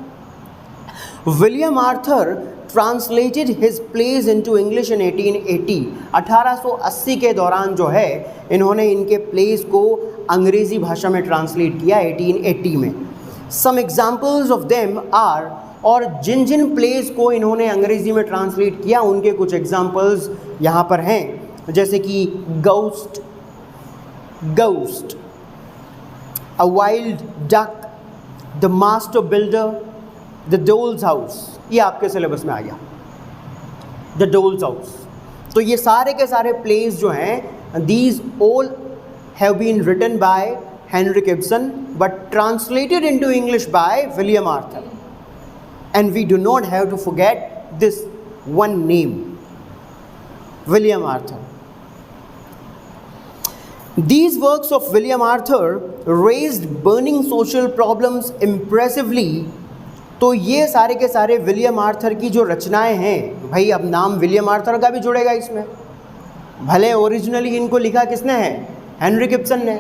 William Archer translated his plays into English in 1880। 1880 के दौरान जो है इन्होंने इनके प्लेस को अंग्रेज़ी भाषा में ट्रांसलेट किया 1880 में। Some examples of them are, और जिन जिन प्लेस को इन्होंने अंग्रेज़ी में ट्रांसलेट किया उनके कुछ एग्जाम्पल्स यहाँ पर हैं, जैसे कि ghost, a Wild Duck, the Master Builder, the Doll's House. ये आपके सिलेबस में आ गया, द डोल्स हाउस। तो ये सारे के सारे प्लेस जो हैं, these all have been written by Henrik Ibsen but translated into English by William Archer. And we do not have to forget this one name, William Arthur. These works of William Arthur raised burning social problems impressively. तो ये सारे के सारे William Arthur की जो रचनाएं हैं, भाई अब नाम विलियम आर्थर का भी जुड़ेगा इसमें, भले ओरिजिनली इनको लिखा किसने है? हेनरिक इब्सन ने,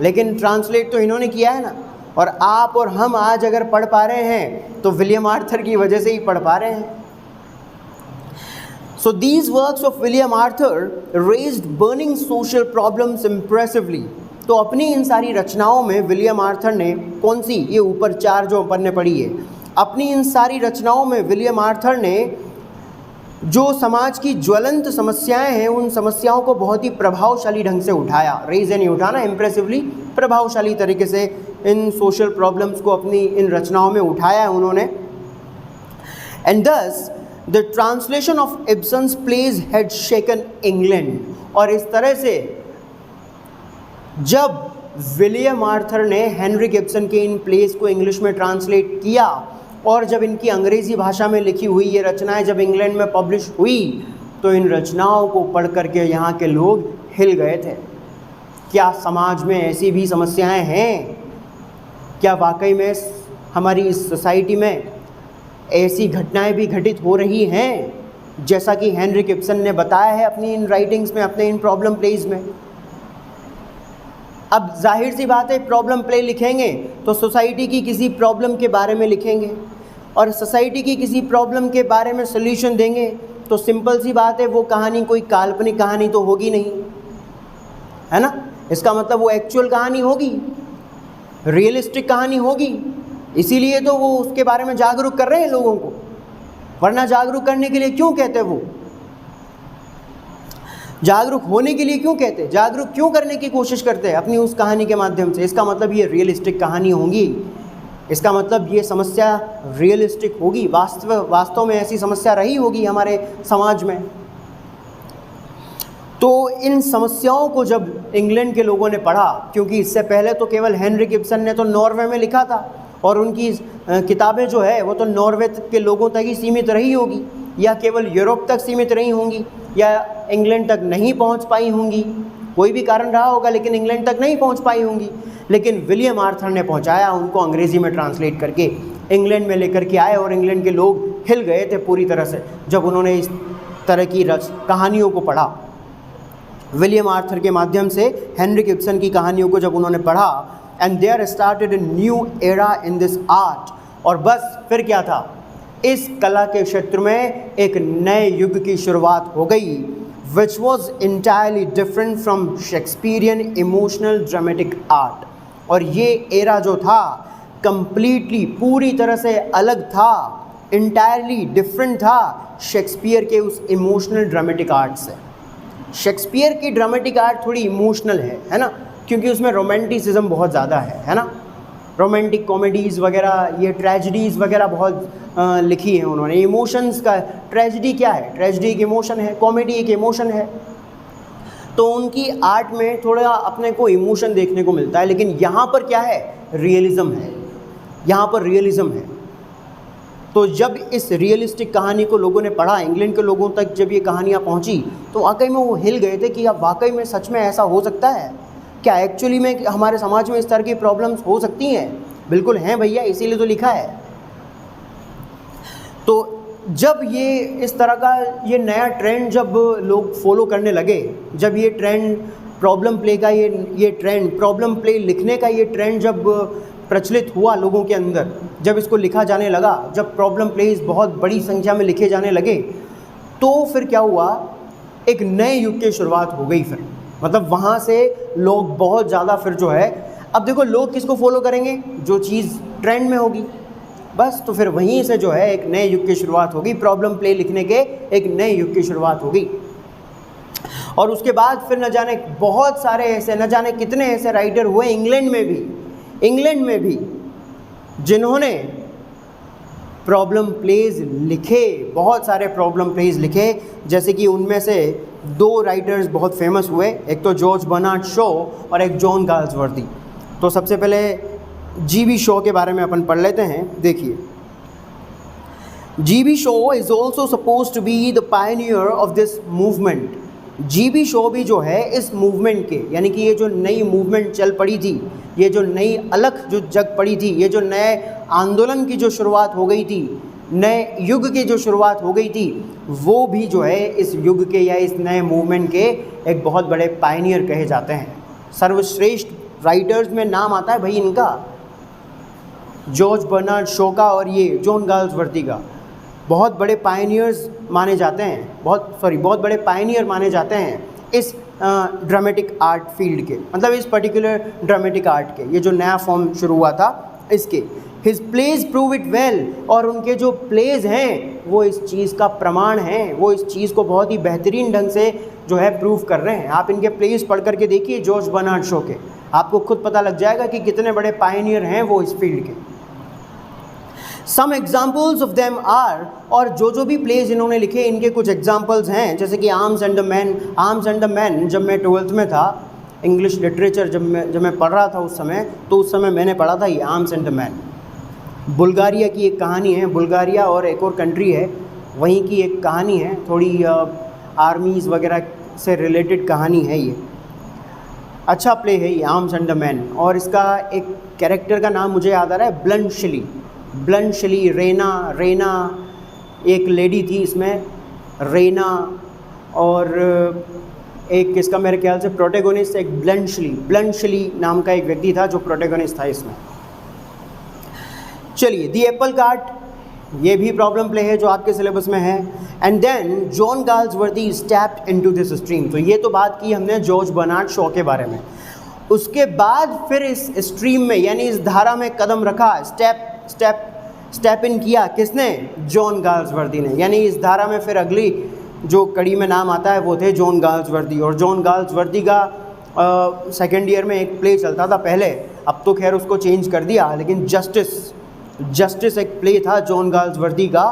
लेकिन ट्रांसलेट तो इन्होंने किया है ना। और आप और हम आज अगर पढ़ पा रहे हैं तो विलियम आर्थर की वजह से ही पढ़ पा रहे हैं। So these works of William Arthur raised burning social problems impressively. तो अपनी इन सारी रचनाओं में विलियम आर्थर ने कौन सी, ये ऊपर 4 जो अपन ने पढ़ी है, अपनी इन सारी रचनाओं में विलियम आर्थर ने जो समाज की ज्वलंत समस्याएं हैं उन समस्याओं को बहुत ही प्रभावशाली ढंग से उठाया। रेज नहीं उठाना, इम्प्रेसिवली प्रभावशाली तरीके से इन सोशल प्रॉब्लम्स को अपनी इन रचनाओं में उठाया है उन्होंने। And thus the translation of Ibsen's plays had shaken England. और इस तरह से जब विलियम आर्थर ने हेनरिक इब्सन के इन प्लेस को इंग्लिश में ट्रांसलेट किया और जब इनकी अंग्रेज़ी भाषा में लिखी हुई ये रचनाएं जब इंग्लैंड में पब्लिश हुई तो इन रचनाओं को पढ़ करके यहाँ के लोग हिल गए थे। क्या समाज में ऐसी भी समस्याएं हैं? क्या वाकई में हमारी इस सोसाइटी में ऐसी घटनाएं भी घटित हो रही हैं जैसा कि हेनरिक इब्सन ने बताया है अपनी इन राइटिंग्स में, अपने इन प्रॉब्लम प्लेज में? अब जाहिर सी बात है, प्रॉब्लम प्ले लिखेंगे तो सोसाइटी की किसी प्रॉब्लम के बारे में लिखेंगे और सोसाइटी की किसी प्रॉब्लम के बारे में सॉल्यूशन देंगे तो सिंपल सी बात है वो कहानी कोई काल्पनिक कहानी तो होगी नहीं, है ना। इसका मतलब वो एक्चुअल कहानी होगी, रियलिस्टिक कहानी होगी। इसीलिए तो वो उसके बारे में जागरूक कर रहे हैं लोगों को, वरना जागरूक करने के लिए क्यों कहते वो, जागरूक होने के लिए क्यों कहते, जागरूक क्यों करने की कोशिश करते हैं अपनी उस कहानी के माध्यम से? इसका मतलब ये रियलिस्टिक कहानी होगी, इसका मतलब ये समस्या रियलिस्टिक होगी, वास्तव में ऐसी समस्या रही होगी हमारे समाज में। तो इन समस्याओं को जब इंग्लैंड के लोगों ने पढ़ा, क्योंकि इससे पहले तो केवल हेनरिक इब्सन ने तो नॉर्वे में लिखा था और उनकी किताबें जो है वो तो नॉर्वे के लोगों तक ही सीमित रही होगी या केवल यूरोप तक सीमित रही होंगी या इंग्लैंड तक नहीं पहुंच पाई होंगी, कोई भी कारण रहा होगा लेकिन इंग्लैंड तक नहीं पहुंच पाई होंगी। लेकिन विलियम आर्थर ने पहुंचाया उनको, अंग्रेज़ी में ट्रांसलेट करके इंग्लैंड में लेकर के आए और इंग्लैंड के लोग हिल गए थे पूरी तरह से जब उन्होंने इस तरह की कहानियों को पढ़ा। विलियम आर्थर के माध्यम से हेनरिक इब्सन की कहानियों को जब उन्होंने पढ़ा, and there started a new era in this art. और बस फिर क्या था, इस कला के क्षेत्र में एक नए युग की शुरुआत हो गई, which was entirely different from Shakespearean emotional dramatic art. और ये एरा जो था कंप्लीटली पूरी तरह से अलग था, इंटायरली डिफरेंट था शेक्सपियर के उस इमोशनल ड्रामेटिक आर्ट से। शेक्सपियर की ड्रामेटिक आर्ट थोड़ी इमोशनल है ना, क्योंकि उसमें रोमांटिसिज्म बहुत ज़्यादा है ना। रोमांटिक कॉमेडीज़ वगैरह, ये ट्रेजिडीज़ वगैरह बहुत लिखी है उन्होंने। इमोशंस का, ट्रेजिडी क्या है, ट्रेजिडी एक इमोशन है, कॉमेडी एक इमोशन है, तो उनकी आर्ट में थोड़ा अपने को इमोशन देखने को मिलता है। लेकिन यहाँ पर क्या है, रियलिज़म है, यहाँ पर रियलिज़म है। तो जब इस रियलिस्टिक कहानी को लोगों ने पढ़ा, इंग्लैंड के लोगों तक जब ये कहानियाँ पहुँची तो वाकई में वो हिल गए थे कि अब वाकई में सच में ऐसा हो सकता है क्या, एक्चुअली में हमारे समाज में इस तरह की प्रॉब्लम्स हो सकती हैं। बिल्कुल हैं भैया, इसीलिए तो लिखा है। तो जब ये इस तरह का ये नया ट्रेंड जब लोग फॉलो करने लगे, जब ये ट्रेंड प्रॉब्लम प्ले का ये ट्रेंड, प्रॉब्लम प्ले लिखने का ये ट्रेंड जब प्रचलित हुआ लोगों के अंदर, जब इसको लिखा जाने लगा, जब प्रॉब्लम प्लेज बहुत बड़ी संख्या में लिखे जाने लगे, तो फिर क्या हुआ, एक नए युग की शुरुआत हो गई। फिर मतलब वहाँ से लोग बहुत ज़्यादा फिर जो है, अब देखो लोग किसको फॉलो करेंगे, जो चीज़ ट्रेंड में होगी बस। तो फिर वहीं से जो है एक नए युग की शुरुआत होगी, प्रॉब्लम प्ले लिखने के एक नए युग की शुरुआत होगी। और उसके बाद फिर न जाने बहुत सारे ऐसे, न जाने कितने ऐसे राइटर हुए इंग्लैंड में भी जिन्होंने प्रॉब्लम प्लेज लिखे, बहुत सारे प्रॉब्लम प्लेज लिखे। जैसे कि उनमें से 2 राइटर्स बहुत फेमस हुए, एक तो जॉर्ज बर्नार्ड शॉ और एक जॉन गाल्सवर्दी। तो सबसे पहले जी.बी. शॉ के बारे में अपन पढ़ लेते हैं। देखिए, G B. Shaw is also suppose to be the pioneer of this movement. G B. Shaw भी जो है इस मूवमेंट के, यानी कि ये जो नई मूवमेंट चल पड़ी थी, ये जो नई अलग जो जग पड़ी थी, ये जो नए आंदोलन की जो शुरुआत हो गई थी, नए युग की जो शुरुआत हो गई थी, वो भी जो है इस युग के या इस नए मूवमेंट के एक बहुत बड़े पायनियर कहे जाते हैं। सर्वश्रेष्ठ राइटर्स में नाम आता है भाई इनका, जॉर्ज बर्नार्ड शॉ का और ये जॉन गाल्सवर्दी का। बहुत बड़े पायनियर्स माने जाते हैं, बहुत बड़े पायनियर माने जाते हैं इस ड्रामेटिक आर्ट फील्ड के, मतलब इस पर्टिकुलर ड्रामेटिक आर्ट के, ये जो नया फॉर्म शुरू हुआ था इसके। His plays prove it well, और उनके जो प्लेज हैं वो इस चीज़ का प्रमाण हैं, वो इस चीज़ को बहुत ही बेहतरीन ढंग से जो है प्रूव कर रहे हैं। आप इनके प्लेज पढ़ करके देखिए जॉर्ज बर्नार्ड शॉ के, आपको खुद पता लग जाएगा कि कितने बड़े पायनियर हैं वो इस फील्ड के। Some examples of them are, और जो भी प्लेज इन्होंने लिखे इनके कुछ एग्जाम्पल्स हैं, जैसे कि arms and the man. Arms and the man जब मैं 12th में था, इंग्लिश लिटरेचर जब मैं पढ़ रहा था उस समय मैंने पढ़ा था ये arms and the man. Bulgaria की एक कहानी है, बुल्गारिया और एक और कंट्री है वहीं की एक कहानी है, थोड़ी आर्मीज़ वगैरह से रिलेटेड कहानी है ये। अच्छा प्ले है ये आर्म्स एंड द मैन, और इसका एक कैरेक्टर का नाम मुझे याद आ रहा है, ब्लंशली। रेना एक लेडी थी इसमें, रेना, और एक इसका मेरे ख्याल से प्रोटेगोनिस्ट एक ब्लंशली नाम का एक व्यक्ति था जो प्रोटेगोनिस्ट था इसमें। चलिए, दी एप्पल कार्ट, ये भी प्रॉब्लम प्ले है जो आपके सिलेबस में है। And then John Galsworthy stepped into this stream. तो ये तो बात की हमने जॉर्ज बर्नार्ड शॉ के बारे में। उसके बाद फिर इस स्ट्रीम में यानी इस धारा में कदम रखा, स्टेप इन किया किसने? जॉन गाल्सवर्दी ने। यानी इस धारा में फिर अगली जो कड़ी में नाम आता है वो थे जॉन गाल्सवर्दी। और जॉन गाल्सवर्दी का सेकेंड ईयर में एक प्ले चलता था पहले, अब तो खैर उसको चेंज कर दिया, लेकिन जस्टिस एक प्ले था जॉन गाल्सवर्दी का,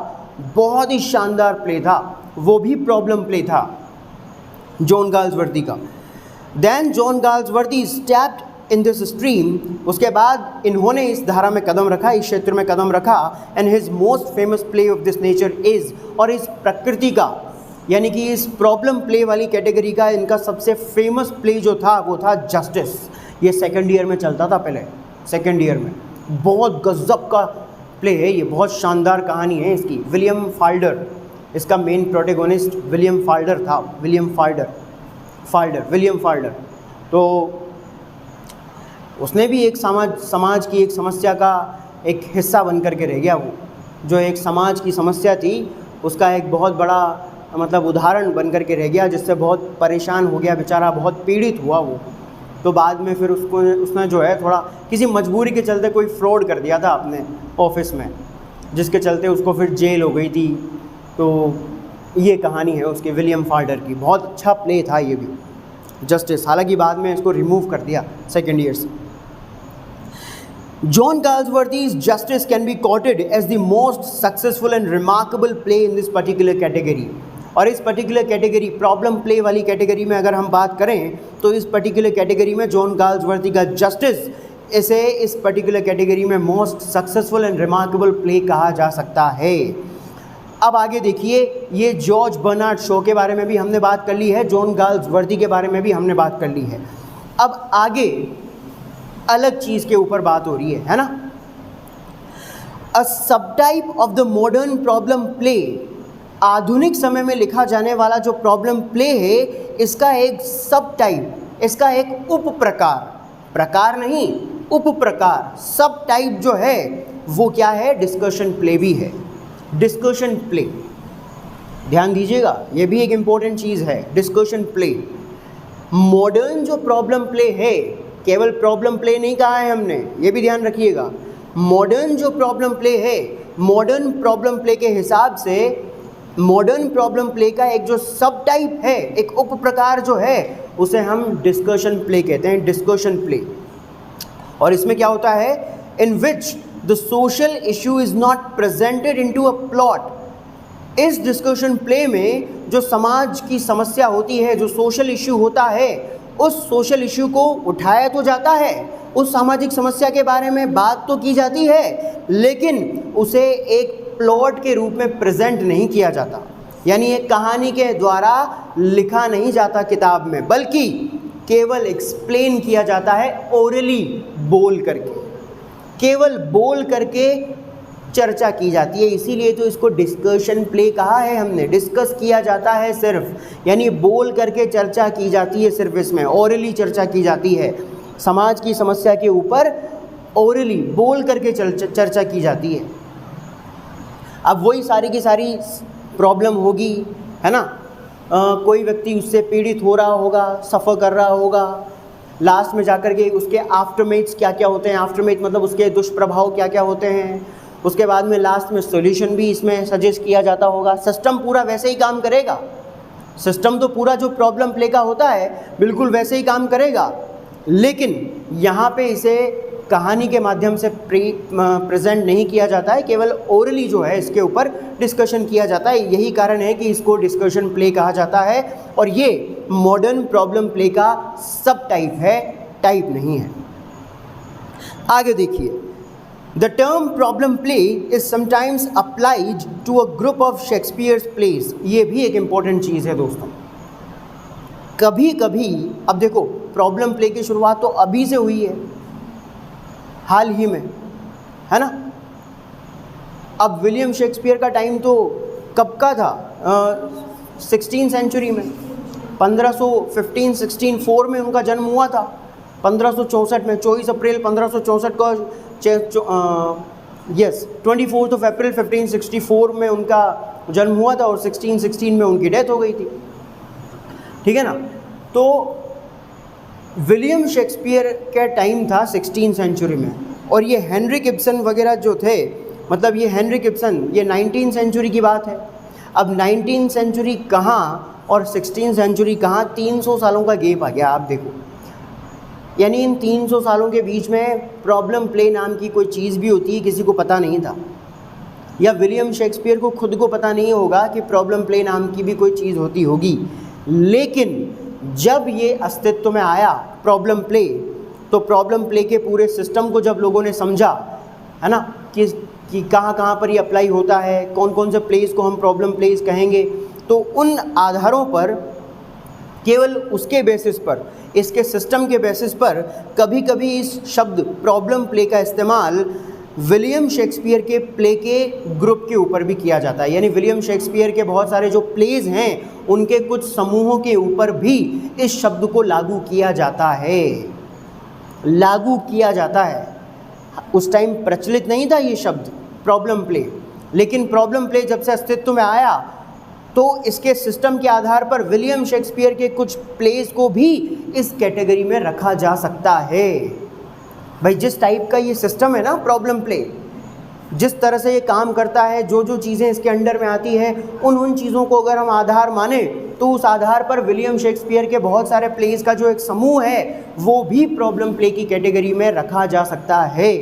बहुत ही शानदार प्ले था, वो भी प्रॉब्लम प्ले था जॉन गाल्सवर्दी का। Then John Galsworthy stepped in this stream, उसके बाद इन्होंने इस धारा में कदम रखा, इस क्षेत्र में कदम रखा। And his most famous play of this nature is, और इस प्रकृति का यानी कि इस प्रॉब्लम प्ले वाली कैटेगरी का इनका सबसे फेमस प्ले जो था वो था जस्टिस। ये सेकेंड ईयर में चलता था पहले, सेकेंड ईयर में। बहुत गज़ब का प्ले है ये, बहुत शानदार कहानी है इसकी। विलियम फाल्डर इसका मेन प्रोटेगोनिस्ट विलियम फाल्डर था, विलियम फाल्डर। तो उसने भी एक समाज की एक समस्या का एक हिस्सा बन करके रह गया। वो जो एक समाज की समस्या थी उसका एक बहुत बड़ा मतलब उदाहरण बन करके रह गया, जिससे बहुत परेशान हो गया बेचारा, बहुत पीड़ित हुआ वो। तो बाद में फिर उसने जो है थोड़ा किसी मजबूरी के चलते कोई फ्रॉड कर दिया था अपने ऑफिस में, जिसके चलते उसको फिर जेल हो गई थी। तो ये कहानी है उसके विलियम फाल्डर की। बहुत अच्छा प्ले था ये भी जस्टिस, हालांकि बाद में इसको रिमूव कर दिया सेकेंड ईयर से। John Galsworthy's Justice can be quoted as the most successful and remarkable play in this particular category. और इस पर्टिकुलर कैटेगरी प्रॉब्लम प्ले वाली कैटेगरी में अगर हम बात करें तो इस पर्टिकुलर कैटेगरी में जॉन गाल्सवर्दी का जस्टिस, इसे इस पर्टिकुलर कैटेगरी में most successful and remarkable play कहा जा सकता है। अब आगे देखिए, ये जॉर्ज बर्नार्ड शॉ के बारे में भी हमने बात कर ली है, जॉन गाल्सवर्दी के बारे में भी हमने बात कर ली है। अब आगे अलग चीज़ के ऊपर बात हो रही है ना। A subtype of the modern problem play, आधुनिक समय में लिखा जाने वाला जो प्रॉब्लम प्ले है इसका एक सब टाइप, इसका एक उप प्रकार, प्रकार नहीं उप प्रकार, सब टाइप जो है वो क्या है? डिस्कशन प्ले भी है। डिस्कशन प्ले, ध्यान दीजिएगा, ये भी एक इम्पोर्टेंट चीज़ है। डिस्कशन प्ले, मॉडर्न जो प्रॉब्लम प्ले है, केवल प्रॉब्लम प्ले नहीं कहा है हमने, ये भी ध्यान रखिएगा। मॉडर्न जो प्रॉब्लम प्ले है, मॉडर्न प्रॉब्लम प्ले के हिसाब से मॉडर्न प्रॉब्लम प्ले का एक जो सब टाइप है, एक उप प्रकार जो है, उसे हम डिस्कशन प्ले कहते हैं, डिस्कशन प्ले। और इसमें क्या होता है? In which the social issue is not presented into a plot. इस डिस्कशन प्ले में जो समाज की समस्या होती है, जो सोशल इशू होता है, उस सोशल इशू को उठाया तो जाता है, उस सामाजिक समस्या के बारे में बात तो की जाती है, लेकिन उसे एक प्लॉट के रूप में प्रेजेंट नहीं किया जाता। यानी एक कहानी के द्वारा लिखा नहीं जाता किताब में, बल्कि केवल एक्सप्लेन किया जाता है ओरली, बोल करके, केवल बोल करके चर्चा की जाती है। इसीलिए तो इसको डिस्कशन प्ले कहा है हमने, डिस्कस किया जाता है सिर्फ, यानी बोल करके चर्चा की जाती है, सिर्फ इसमें ओरली चर्चा की जाती है। समाज की समस्या के ऊपर ओरली बोल करके चर्चा की जाती है। अब वही सारी की सारी प्रॉब्लम होगी, है ना, कोई व्यक्ति उससे पीड़ित हो रहा होगा, सफ़र कर रहा होगा, लास्ट में जाकर के उसके आफ्टरमेथ्स क्या क्या होते हैं, आफ्टरमेथ मतलब उसके दुष्प्रभाव क्या क्या होते हैं, उसके बाद में लास्ट में सॉल्यूशन भी इसमें सजेस्ट किया जाता होगा। सिस्टम पूरा वैसे ही काम करेगा, सिस्टम तो पूरा जो प्रॉब्लम प्ले का होता है बिल्कुल वैसे ही काम करेगा, लेकिन यहाँ पे इसे कहानी के माध्यम से प्रेजेंट नहीं किया जाता है, केवल ओरली जो है इसके ऊपर डिस्कशन किया जाता है। यही कारण है कि इसको डिस्कशन प्ले कहा जाता है और ये मॉडर्न प्रॉब्लम प्ले का सब टाइप है, टाइप नहीं है। आगे देखिए, the term problem play is sometimes applied to a group of Shakespeare's plays. ये भी एक इम्पॉर्टेंट चीज़ है दोस्तों। कभी कभी, अब देखो प्रॉब्लम प्ले की शुरुआत तो अभी से हुई है, हाल ही में, है ना। अब विलियम शेक्सपियर का टाइम तो कब का था, 16th सेंचुरी में, 1516 में उनका जन्म हुआ था। 1564 में 24 अप्रैल 1564 को 24 अप्रैल 1564 में उनका जन्म हुआ था और 1616 में उनकी डेथ हो गई थी, ठीक है ना। तो विलियम शेक्सपियर का टाइम था 16th सेंचुरी में, और ये हेनरिक इब्सन वगैरह जो थे, मतलब ये हेनरिक इब्सन ये 19th सेंचुरी की बात है। अब 19th सेंचुरी कहाँ और 16th सेंचुरी कहाँ, 300 सालों का गेप आ गया। आप देखो, यानी इन 300 सालों के बीच में प्रॉब्लम प्ले नाम की कोई चीज़ भी होती है किसी को पता नहीं था, या विलियम शेक्सपियर को खुद को पता नहीं होगा कि प्रॉब्लम प्ले नाम की भी कोई चीज़ होती होगी। लेकिन जब ये अस्तित्व में आया प्रॉब्लम प्ले, तो प्रॉब्लम प्ले के पूरे सिस्टम को जब लोगों ने समझा, है ना, कि कहाँ कहाँ पर ये अप्लाई होता है, कौन कौन से प्लेस को हम प्रॉब्लम प्लेस कहेंगे, तो उन आधारों पर, केवल उसके बेसिस पर, इसके सिस्टम के बेसिस पर कभी कभी इस शब्द प्रॉब्लम प्ले का इस्तेमाल विलियम शेक्सपियर के प्ले के ग्रुप के ऊपर भी किया जाता है। यानी विलियम शेक्सपियर के बहुत सारे जो प्लेज हैं उनके कुछ समूहों के ऊपर भी इस शब्द को लागू किया जाता है, लागू किया जाता है। उस टाइम प्रचलित नहीं था ये शब्द प्रॉब्लम प्ले, लेकिन प्रॉब्लम प्ले जब से अस्तित्व में आया तो इसके सिस्टम के आधार पर विलियम शेक्सपियर के कुछ प्लेस को भी इस कैटेगरी में रखा जा सकता है। भाई जिस टाइप का ये सिस्टम है ना प्रॉब्लम प्ले, जिस तरह से ये काम करता है, जो जो चीज़ें इसके अंडर में आती है, उन चीज़ों को अगर हम आधार माने तो उस आधार पर विलियम शेक्सपियर के बहुत सारे प्लेस का जो एक समूह है वो भी प्रॉब्लम प्ले की कैटेगरी में रखा जा सकता है।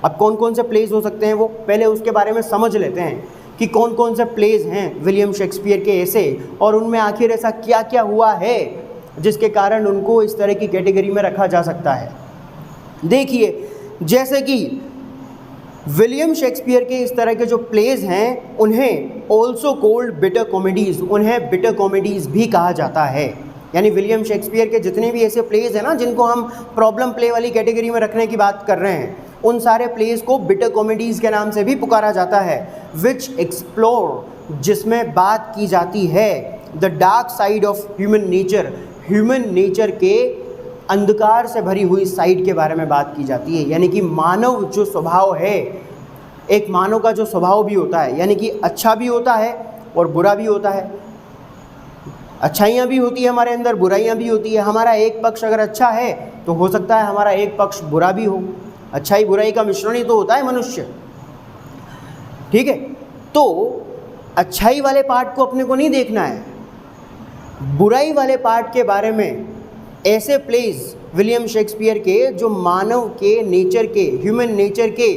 अब कौन कौन से प्लेस हो सकते हैं वो पहले उसके बारे में समझ लेते हैं कि कौन कौन से प्लेस हैं विलियम शेक्सपियर के ऐसे, और उनमें आखिर ऐसा क्या क्या हुआ है जिसके कारण उनको इस तरह की कैटेगरी में रखा जा सकता है। देखिए, जैसे कि विलियम शेक्सपियर के इस तरह के जो प्लेस हैं उन्हें ऑल्सो कॉल्ड बिटर कॉमेडीज़, उन्हें बिटर कॉमेडीज़ भी कहा जाता है। यानी विलियम शेक्सपियर के जितने भी ऐसे प्लेस हैं ना जिनको हम प्रॉब्लम प्ले वाली कैटेगरी में रखने की बात कर रहे हैं, उन सारे प्लेस को बिटर कॉमेडीज़ के नाम से भी पुकारा जाता है। विच एक्सप्लोर, जिसमें बात की जाती है the dark side of human nature, human nature के अंधकार से भरी हुई साइड के बारे में बात की जाती है। यानी कि मानव जो स्वभाव है, एक मानव का जो स्वभाव भी होता है, यानी कि अच्छा भी होता है और बुरा भी होता है, अच्छाइयाँ भी होती है हमारे अंदर, बुराइयाँ भी होती है। हमारा एक पक्ष अगर अच्छा है तो हो सकता है हमारा एक पक्ष बुरा भी हो, अच्छाई बुराई का मिश्रण ही तो होता है मनुष्य, ठीक है। तो अच्छाई वाले पार्ट को अपने को नहीं देखना है, बुराई वाले पार्ट के बारे में ऐसे प्लेस विलियम शेक्सपियर के जो मानव के नेचर के, ह्यूमन नेचर के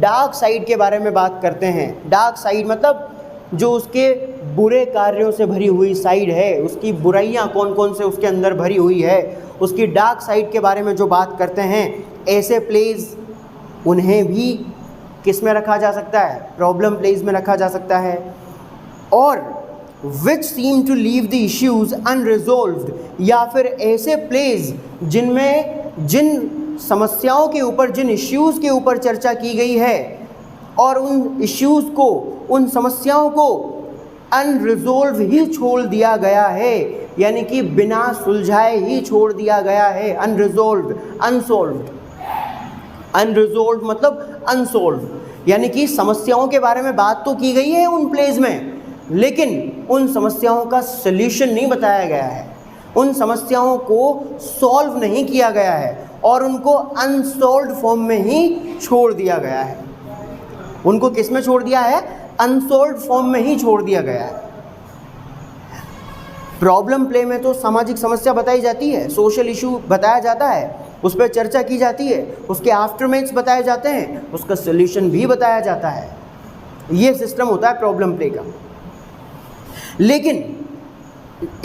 डार्क साइड के बारे में बात करते हैं। डार्क साइड मतलब जो उसके बुरे कार्यों से भरी हुई साइड है, उसकी बुराइयां कौन कौन से उसके अंदर भरी हुई है, उसकी डार्क साइड के बारे में जो बात करते हैं, ऐसे प्लेस उन्हें भी किस में रखा जा सकता है, प्रॉब्लम प्लेस में रखा जा सकता है। और which seem to leave the issues unresolved, या फिर ऐसे प्लेस जिनमें जिन समस्याओं के ऊपर, जिन इश्यूज़ के ऊपर चर्चा की गई है और उन इश्यूज़ को, उन समस्याओं को अनरिजोल्व ही छोड़ दिया गया है, यानी कि बिना सुलझाए ही छोड़ दिया गया है। अनरिजोल्व्ड, अनसोल्व्ड, अनरिजोल्व्ड मतलब अनसोल्व्ड, यानी कि समस्याओं के बारे में बात तो की गई है उन प्लेस में, लेकिन उन समस्याओं का सल्यूशन नहीं बताया गया है, उन समस्याओं को सॉल्व नहीं किया गया है और उनको अनसॉल्व्ड फॉर्म में ही छोड़ दिया गया है। उनको किस में छोड़ दिया है? अनसॉल्व्ड फॉर्म में ही छोड़ दिया गया है। प्रॉब्लम प्ले में तो सामाजिक समस्या बताई जाती है, सोशल इशू बताया जाता है, उस पर चर्चा की जाती है, उसके आफ्टरमेथ्स बताए जाते हैं, उसका सल्यूशन भी बताया जाता है। ये सिस्टम होता है प्रॉब्लम प्ले का। लेकिन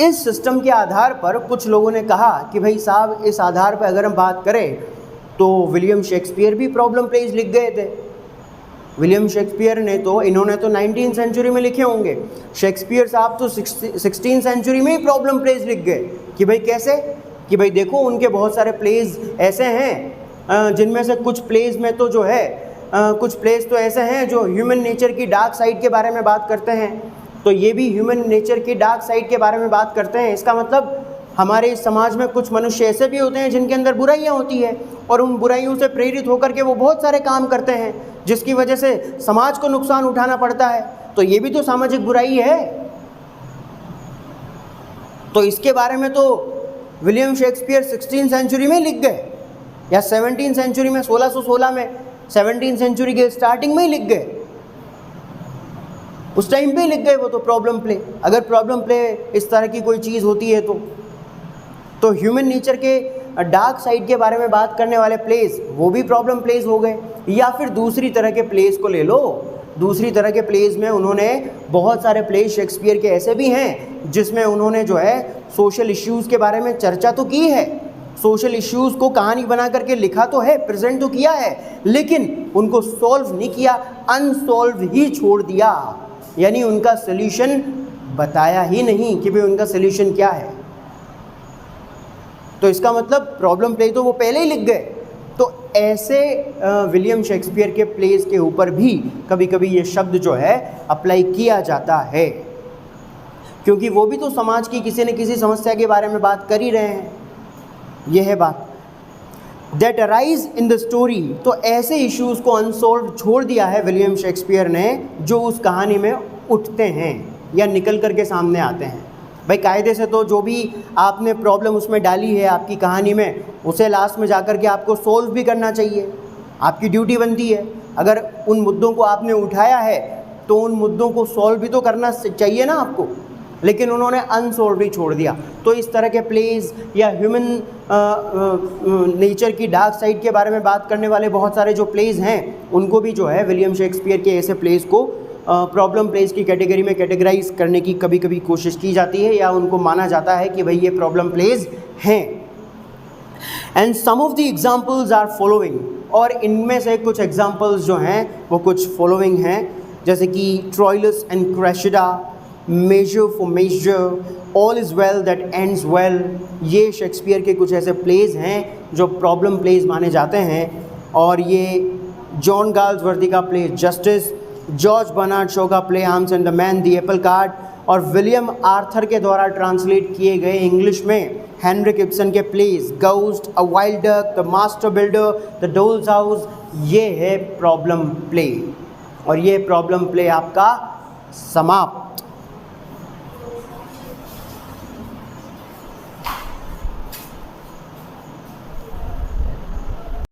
इस सिस्टम के आधार पर कुछ लोगों ने कहा कि भाई साहब, इस आधार पर अगर हम बात करें तो विलियम शेक्सपियर भी प्रॉब्लम प्लेज लिख गए थे। विलियम शेक्सपियर ने तो, इन्होंने तो 19वीं सेंचुरी में लिखे होंगे, शेक्सपियर साहब तो 16वीं सेंचुरी में ही प्रॉब्लम प्लेज लिख गए। कि भाई कैसे? कि भाई देखो, उनके बहुत सारे प्लेज ऐसे हैं जिनमें से कुछ प्लेज में तो जो है कुछ प्लेज तो ऐसे हैं जो ह्यूमन नेचर की डार्क साइड के बारे में बात करते हैं, तो ये भी ह्यूमन नेचर की डार्क साइड के बारे में बात करते हैं। इसका मतलब हमारे समाज में कुछ मनुष्य ऐसे भी होते हैं जिनके अंदर बुराइयां होती है और उन बुराइयों से प्रेरित होकर के वो बहुत सारे काम करते हैं जिसकी वजह से समाज को नुकसान उठाना पड़ता है, तो ये भी तो सामाजिक बुराई है। तो इसके बारे में तो विलियम शेक्सपियर 16वीं सेंचुरी में लिख गए या 17वीं सेंचुरी में, 1616 में, 17वीं सेंचुरी के स्टार्टिंग में ही लिख गए, उस टाइम पे ही लिख गए वो तो प्रॉब्लम प्ले। अगर प्रॉब्लम प्ले इस तरह की कोई चीज़ होती है तो ह्यूमन नेचर के डार्क साइड के बारे में बात करने वाले प्लेस वो भी प्रॉब्लम प्लेस हो गए। या फिर दूसरी तरह के प्लेस को ले लो, दूसरी तरह के प्लेस में उन्होंने बहुत सारे प्लेस शेक्सपियर के ऐसे भी हैं जिसमें उन्होंने जो है सोशल इश्यूज़ के बारे में चर्चा तो की है, सोशल इश्यूज़ को कहानी बना करके लिखा तो है, प्रेजेंट तो किया है, लेकिन उनको सॉल्व नहीं किया, अनसॉल्व ही छोड़ दिया। यानी उनका सल्यूशन बताया ही नहीं कि भाई उनका सल्यूशन क्या है। तो इसका मतलब प्रॉब्लम प्ले तो वो पहले ही लिख गए। तो ऐसे विलियम शेक्सपियर के प्लेस के ऊपर भी कभी कभी ये शब्द जो है अप्लाई किया जाता है, क्योंकि वो भी तो समाज की किसी न किसी समस्या के बारे में बात कर ही रहे हैं। यह है बात। That arise in the story, तो ऐसे इश्यूज़ को अनसॉल्व छोड़ दिया है विलियम शेक्सपियर ने जो उस कहानी में उठते हैं या निकल करके सामने आते हैं। भाई कायदे से तो जो भी आपने प्रॉब्लम उसमें डाली है आपकी कहानी में, उसे लास्ट में जाकर के आपको सोल्व भी करना चाहिए, आपकी ड्यूटी बनती है। अगर उन मुद्दों को आपने उठाया है तो उन मुद्दों को सॉल्व भी तो करना चाहिए ना आपको, लेकिन उन्होंने अनसॉल्व ही छोड़ दिया। तो इस तरह के प्लेज या ह्यूमन नेचर की डार्क साइड के बारे में बात करने वाले बहुत सारे जो प्लेज हैं उनको भी जो है विलियम शेक्सपियर के ऐसे प्लेज को प्रॉब्लम प्लेज की कैटेगरी में कैटेगराइज करने की कभी कभी कोशिश की जाती है या उनको माना जाता है कि भाई ये प्रॉब्लम प्लेज हैं। And some of the examples are following, और इनमें से कुछ एग्जाम्पल्स जो हैं वो कुछ फॉलोइंग हैं, जैसे कि Troilus and Cressida, measure for measure, all is well that ends well. ये शेक्सपियर के कुछ ऐसे प्लेज हैं जो प्रॉब्लम प्लेज माने जाते हैं। और ये जॉन गाल्सवर्दी का play Justice, George Bernard Shaw का play Arms and the Man the Apple Cart, और विलियम आर्थर के द्वारा ट्रांसलेट किए गए इंग्लिश में हेनरिक इब्सन के प्लेज गाउस्ट, a Wild Duck, the Master Builder, the Doll's House. ये है प्रॉब्लम प्ले, और ये प्रॉब्लम प्ले आपका समाप्त।